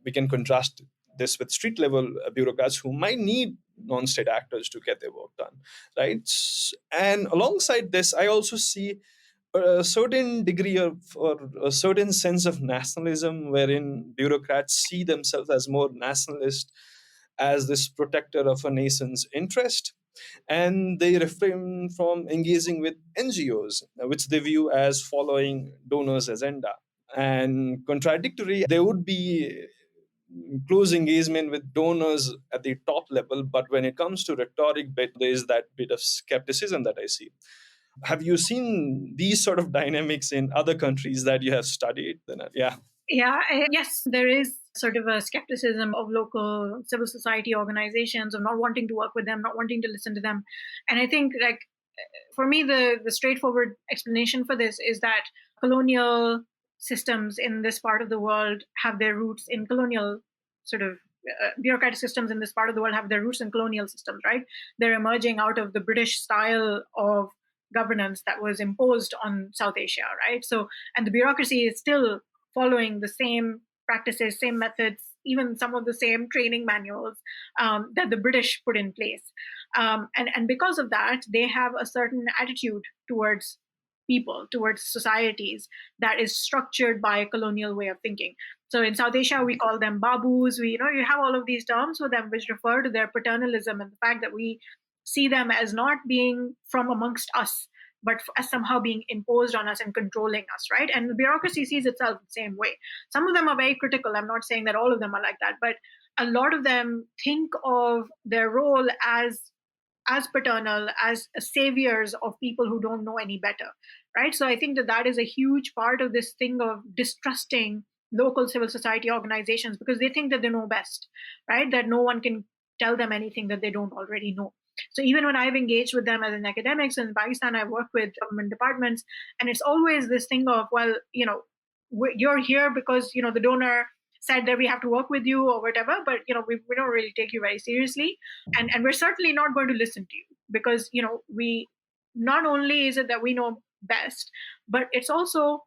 We can contrast this with street level bureaucrats who might need non-state actors to get their work done, right? And alongside this, I also see a certain degree of, or a certain sense of nationalism, wherein bureaucrats see themselves as more nationalist, as this protector of a nation's interest, and they refrain from engaging with NGOs, which they view as following donors' agenda. And contradictory, there would be close engagement with donors at the top level, but when it comes to rhetoric bit, there is that bit of skepticism that I see. Have you seen these sort of dynamics in other countries that you have studied? Then, yeah. Yes, there is sort of a skepticism of local civil society organizations, of not wanting to work with them, not wanting to listen to them. And I think, like, for me, the straightforward explanation for this is that colonial systems in this part of the world have their roots in colonial sort of bureaucratic systems in this part of the world have their roots in colonial systems, right? They're emerging out of the British style of governance that was imposed on South Asia, right? So, and the bureaucracy is still following the same practices, same methods, even some of the same training manuals that the British put in place. And because of that, they have a certain attitude towards people, towards societies that is structured by a colonial way of thinking. So in South Asia, we call them babus. You have all of these terms for them which refer to their paternalism and the fact that we see them as not being from amongst us, but as somehow being imposed on us and controlling us, right? And the bureaucracy sees itself the same way. Some of them are very critical. I'm not saying that all of them are like that, but a lot of them think of their role as paternal, as saviors of people who don't know any better, right? So I think that that is a huge part of this thing of distrusting local civil society organizations because they think that they know best, right? That no one can tell them anything that they don't already know. So even when I've engaged with them as an academics in Pakistan, I've worked with government departments, and it's always this thing of, well, you're here because the donor said that we have to work with you or whatever, but we don't really take you very seriously, and we're certainly not going to listen to you because we not only is it that we know best, but it's also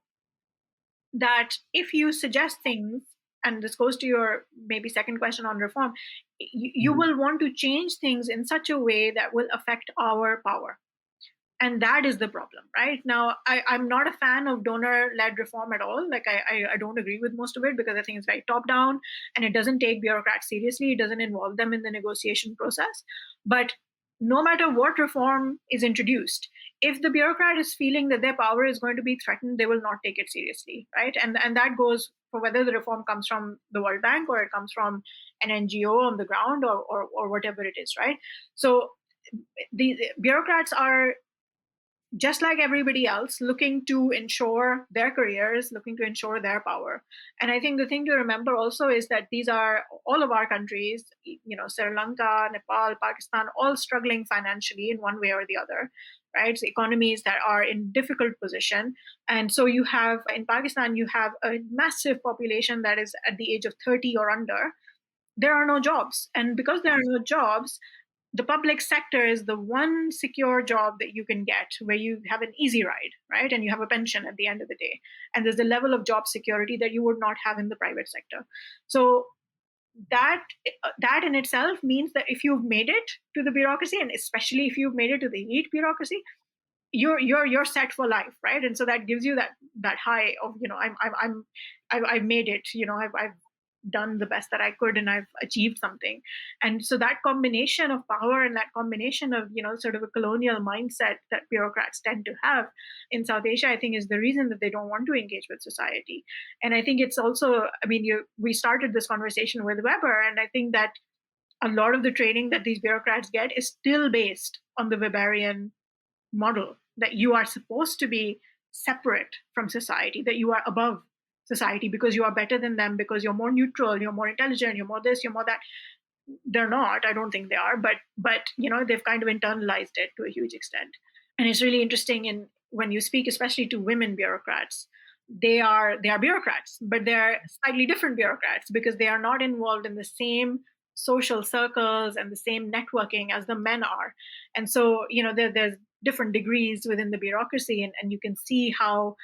that if you suggest things, and this goes to your maybe second question on reform, you will want to change things in such a way that will affect our power. And that is the problem right now. I'm not a fan of donor-led reform at all. Like I don't agree with most of it because I think it's very top down and it doesn't take bureaucrats seriously. It doesn't involve them in the negotiation process. But no matter what reform is introduced, if the bureaucrat is feeling that their power is going to be threatened, they will not take it seriously, right? And that goes for whether the reform comes from the World Bank or it comes from an NGO on the ground or whatever it is, right? So the bureaucrats are just like everybody else, looking to ensure their careers, looking to ensure their power. And I think the thing to remember also is that these are all of our countries, Sri Lanka, Nepal, Pakistan, all struggling financially in one way or the other, right? So economies that are in difficult position. And so you have, in Pakistan, you have a massive population that is at the age of 30 or under. There are no jobs. And because there are no jobs, the public sector is the one secure job that you can get where you have an easy ride, right? And you have a pension at the end of the day. And there's a level of job security that you would not have in the private sector. So that in itself means that if you've made it to the bureaucracy, and especially if you've made it to the elite bureaucracy, you're set for life, right? And so that gives you that high of I've made it, I've done the best that I could and I've achieved something. And so that combination of power and that combination of sort of a colonial mindset that bureaucrats tend to have in South Asia, I think is the reason that they don't want to engage with society. And I think it's also, we started this conversation with Weber, and I think that a lot of the training that these bureaucrats get is still based on the Weberian model, that you are supposed to be separate from society, that you are above society because you are better than them, because you're more neutral, you're more intelligent, you're more this, you're more that. They're not. I don't think they are, but they've kind of internalized it to a huge extent. And it's really interesting when you speak especially to women bureaucrats, they are bureaucrats, but they're slightly different bureaucrats because they are not involved in the same social circles and the same networking as the men are. And so, there's different degrees within the bureaucracy, and you can see how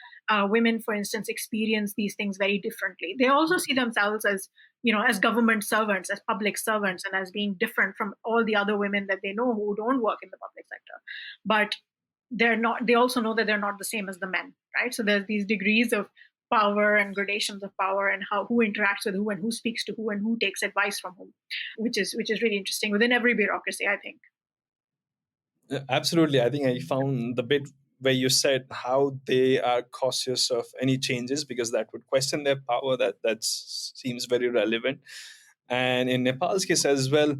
women, for instance, experience these things very differently. They also see themselves as, as government servants, as public servants, and as being different from all the other women that they know who don't work in the public sector. But they also know that they're not the same as the men, right? So there's these degrees of power and gradations of power, and how who interacts with who and who speaks to who and who takes advice from whom, which is really interesting within every bureaucracy, I think. Absolutely. I think I found the bit where you said how they are cautious of any changes because that would question their power. That seems very relevant. And in Nepal's case as well,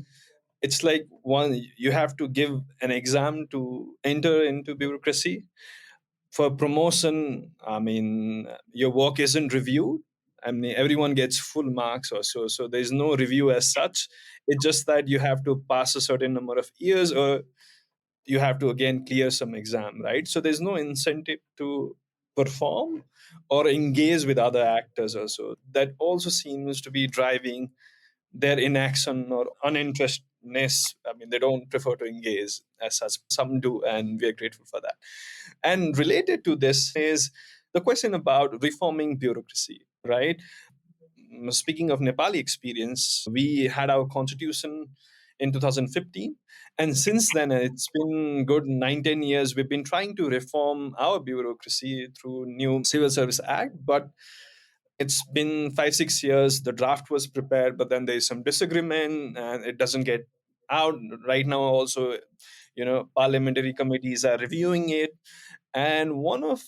it's like one you have to give an exam to enter into bureaucracy. For promotion, I mean, your work isn't reviewed. I mean, everyone gets full marks or so. So there's no review as such. It's just that you have to pass a certain number of years or you have to again clear some exam, right? So there's no incentive to perform or engage with other actors also. That also seems to be driving their inaction or uninterestedness. I mean, they don't prefer to engage as such. Some do, and we're grateful for that. And related to this is the question about reforming bureaucracy, right? Speaking of Nepali experience, we had our constitution in 2015. And since then, it's been good 9, 10 years. We've been trying to reform our bureaucracy through new Civil Service Act, but it's been 5, 6 years. The draft was prepared, but then there's some disagreement and it doesn't get out right now. Also, parliamentary committees are reviewing it. And one of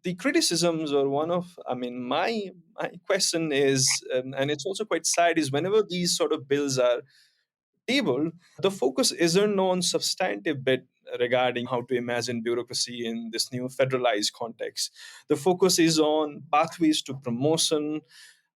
the criticisms, or one of, I mean, my question is, and it's also quite sad, is whenever these sort of bills are table, the focus isn't on substantive bit regarding how to imagine bureaucracy in this new federalized context. The focus is on pathways to promotion.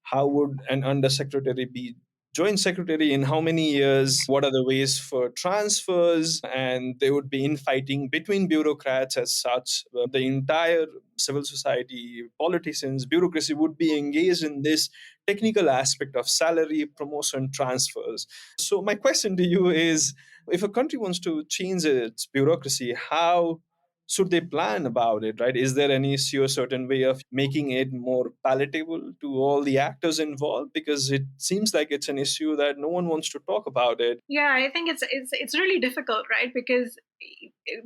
How would an undersecretary be joint secretary in how many years? What are the ways for transfers? And there would be infighting between bureaucrats as such. The entire civil society, politicians, bureaucracy would be engaged in this technical aspect of salary, promotion, transfers. So, my question to you is, if a country wants to change its bureaucracy, how should they plan about it, right? Is there any sure certain way of making it more palatable to all the actors involved? Because it seems like it's an issue that no one wants to talk about it. Yeah, I think it's really difficult, right? Because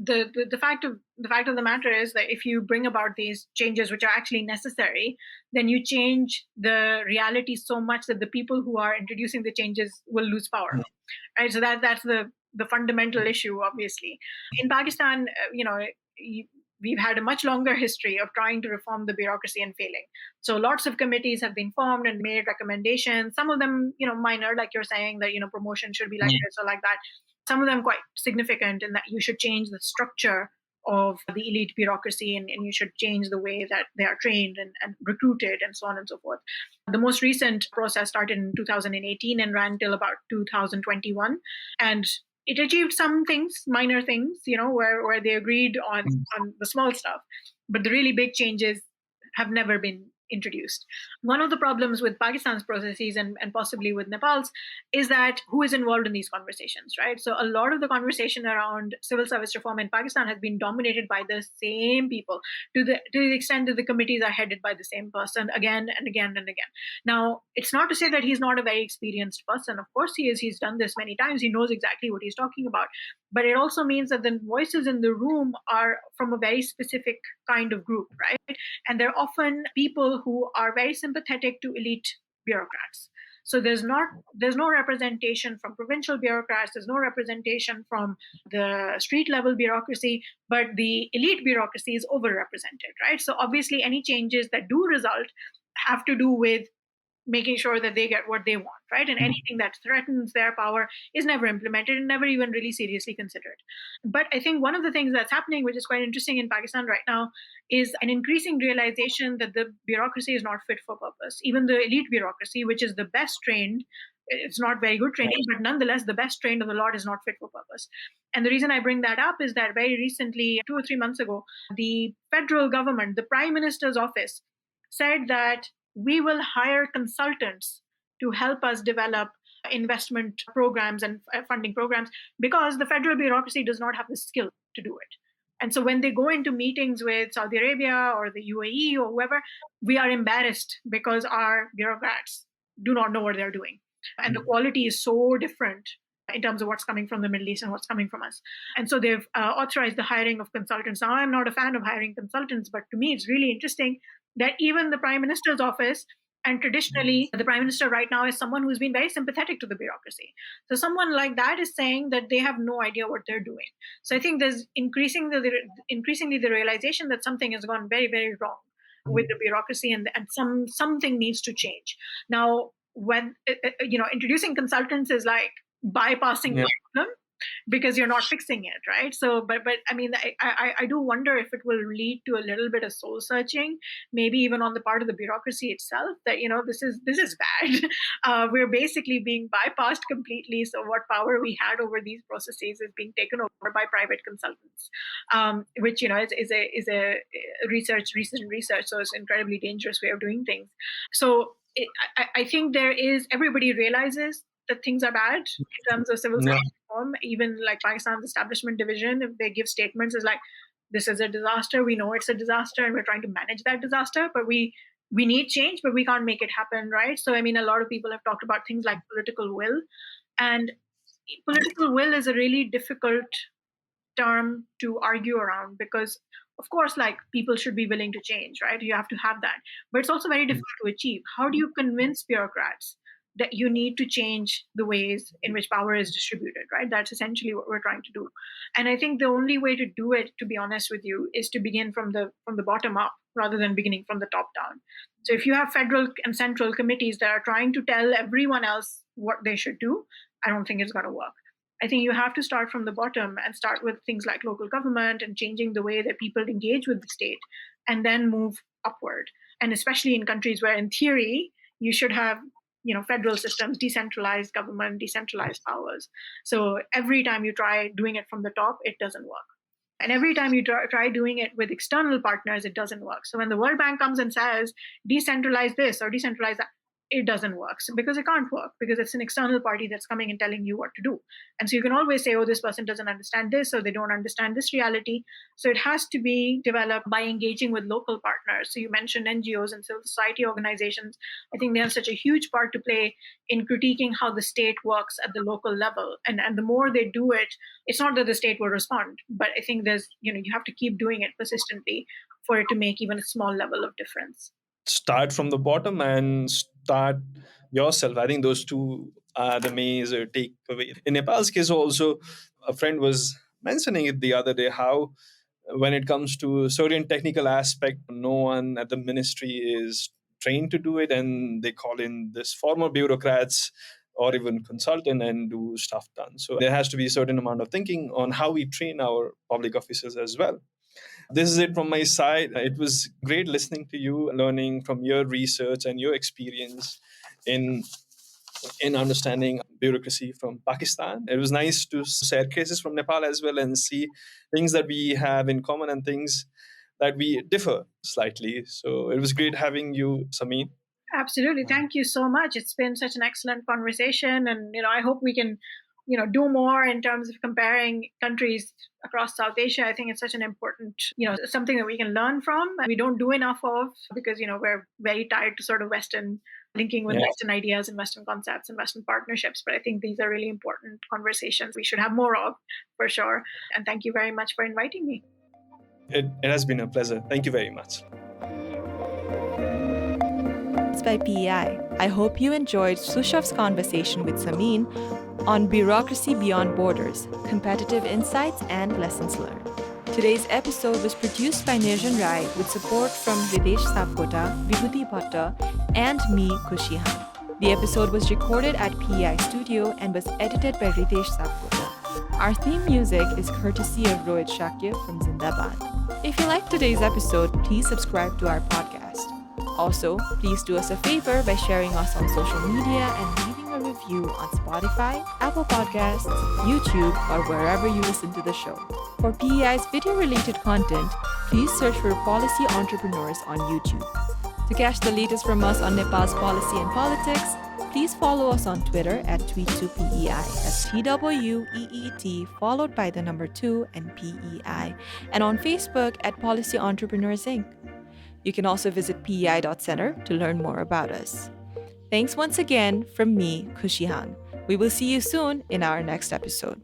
the fact of the matter is that if you bring about these changes which are actually necessary, then you change the reality so much that the people who are introducing the changes will lose power, right? So that's the fundamental issue, obviously. In Pakistan, we've had a much longer history of trying to reform the bureaucracy and failing. So lots of committees have been formed and made recommendations. Some of them, minor, like you're saying that promotion should be like this or like that. Some of them quite significant in that you should change the structure of the elite bureaucracy, and you should change the way that they are trained and recruited and so on and so forth. The most recent process started in 2018 and ran till about 2021. And it achieved some things, minor things, where they agreed on the small stuff. But the really big changes have never been introduced. One of the problems with Pakistan's processes and possibly with Nepal's is that who is involved in these conversations, right? So a lot of the conversation around civil service reform in Pakistan has been dominated by the same people, to the extent that the committees are headed by the same person again and again and again. Now, it's not to say that he's not a very experienced person. Of course he is. He's done this many times. He knows exactly what he's talking about. But it also means that the voices in the room are from a very specific kind of group, right? And they're often people who are very sympathetic to elite bureaucrats. So there's no representation from provincial bureaucrats, there's no representation from the street level bureaucracy, but the elite bureaucracy is overrepresented, right? So obviously any changes that do result have to do with making sure that they get what they want, right? And anything that threatens their power is never implemented and never even really seriously considered. But I think one of the things that's happening, which is quite interesting in Pakistan right now, is an increasing realization that the bureaucracy is not fit for purpose. Even the elite bureaucracy, which is the best trained, it's not very good training, but nonetheless, the best trained of the lot is not fit for purpose. And the reason I bring that up is that very recently, 2 or 3 months ago, the federal government, the prime minister's office, said that we will hire consultants to help us develop investment programs and funding programs because the federal bureaucracy does not have the skill to do it. And so when they go into meetings with Saudi Arabia or the UAE or whoever, we are embarrassed because our bureaucrats do not know what they're doing. And the quality is so different in terms of what's coming from the Middle East and what's coming from us. And so they've authorized the hiring of consultants. Now, I'm not a fan of hiring consultants, but to me, it's really interesting that even the Prime Minister's office, and traditionally, the Prime Minister right now is someone who's been very sympathetic to the bureaucracy. So someone like that is saying that they have no idea what they're doing. So I think there's increasingly the realization that something has gone very, very wrong with the bureaucracy, and something needs to change. Now, when introducing consultants is like bypassing the problem because you're not fixing it, right? So, but I mean, I do wonder if it will lead to a little bit of soul searching, maybe even on the part of the bureaucracy itself, that this is bad. We're basically being bypassed completely. So, what power we had over these processes is being taken over by private consultants, which is a recent research. So, it's an incredibly dangerous way of doing things. So, I think everybody realizes that things are bad in terms of civil society reform. Even like Pakistan's establishment division, if they give statements, is like, this is a disaster. We know it's a disaster, and we're trying to manage that disaster. But we need change, but we can't make it happen, right? So I mean, a lot of people have talked about things like political will, and political will is a really difficult term to argue around because, of course, like, people should be willing to change, right? You have to have that, but it's also very difficult to achieve. How do you convince bureaucrats that you need to change the ways in which power is distributed, right? That's essentially what we're trying to do. And I think the only way to do it, to be honest with you, is to begin from the bottom up rather than beginning from the top down. So if you have federal and central committees that are trying to tell everyone else what they should do, I don't think it's going to work. I think you have to start from the bottom and start with things like local government and changing the way that people engage with the state, and then move upward. And especially in countries where, in theory, you should have federal systems, decentralized government, decentralized powers. So every time you try doing it from the top, it doesn't work. And every time you try doing it with external partners, it doesn't work. So when the World Bank comes and says, decentralize this or decentralize that, it doesn't work. So because it can't work, because it's an external party that's coming and telling you what to do. And so you can always say, oh, this person doesn't understand this, or they don't understand this reality. So it has to be developed by engaging with local partners. So you mentioned NGOs and civil society organizations. I think they have such a huge part to play in critiquing how the state works at the local level. And the more they do it, it's not that the state will respond, but I think there's, you have to keep doing it persistently for it to make even a small level of difference. Start from the bottom and start yourself. I think those two are the major takeaway. In Nepal's case, also, a friend was mentioning it the other day, how when it comes to certain technical aspect, no one at the ministry is trained to do it, and they call in this former bureaucrats or even consultant and do stuff done. So there has to be a certain amount of thinking on how we train our public officers as well. This is it from my side. It was great listening to you, learning from your research and your experience in understanding bureaucracy from Pakistan. It was nice to share cases from Nepal as well and see things that we have in common and things that we differ slightly. So it was great having you, Sameen. Absolutely. Thank you so much. It's been such an excellent conversation. And, I hope we can, do more in terms of comparing countries across South Asia. I think it's such an important, something that we can learn from. We don't do enough of because, we're very tied to sort of Western linking with Western ideas and Western concepts and Western partnerships. But I think these are really important conversations we should have more of, for sure. And thank you very much for inviting me. It has been a pleasure. Thank you very much. By PEI. I hope you enjoyed Sushav's conversation with Sameen on Bureaucracy Beyond Borders, Comparative Insights and Lessons Learned. Today's episode was produced by Nirjan Rai with support from Videsh Sapkota, Vibhuti Bhatta, and me, Khushi Han. The episode was recorded at PEI Studio and was edited by Ritesh Sapkota. Our theme music is courtesy of Rohit Shakya from Zindabad. If you liked today's episode, please subscribe to our podcast. Also, please do us a favor by sharing us on social media and leaving a review on Spotify, Apple Podcasts, YouTube, or wherever you listen to the show. For PEI's video-related content, please search for Policy Entrepreneurs on YouTube. To catch the latest from us on Nepal's policy and politics, please follow us on Twitter at tweet2PEI. That's TWEET, followed by the number 2 and PEI. And on Facebook at Policy Entrepreneurs Inc. You can also visit pei.center to learn more about us. Thanks once again from me, Kushi Hang. We will see you soon in our next episode.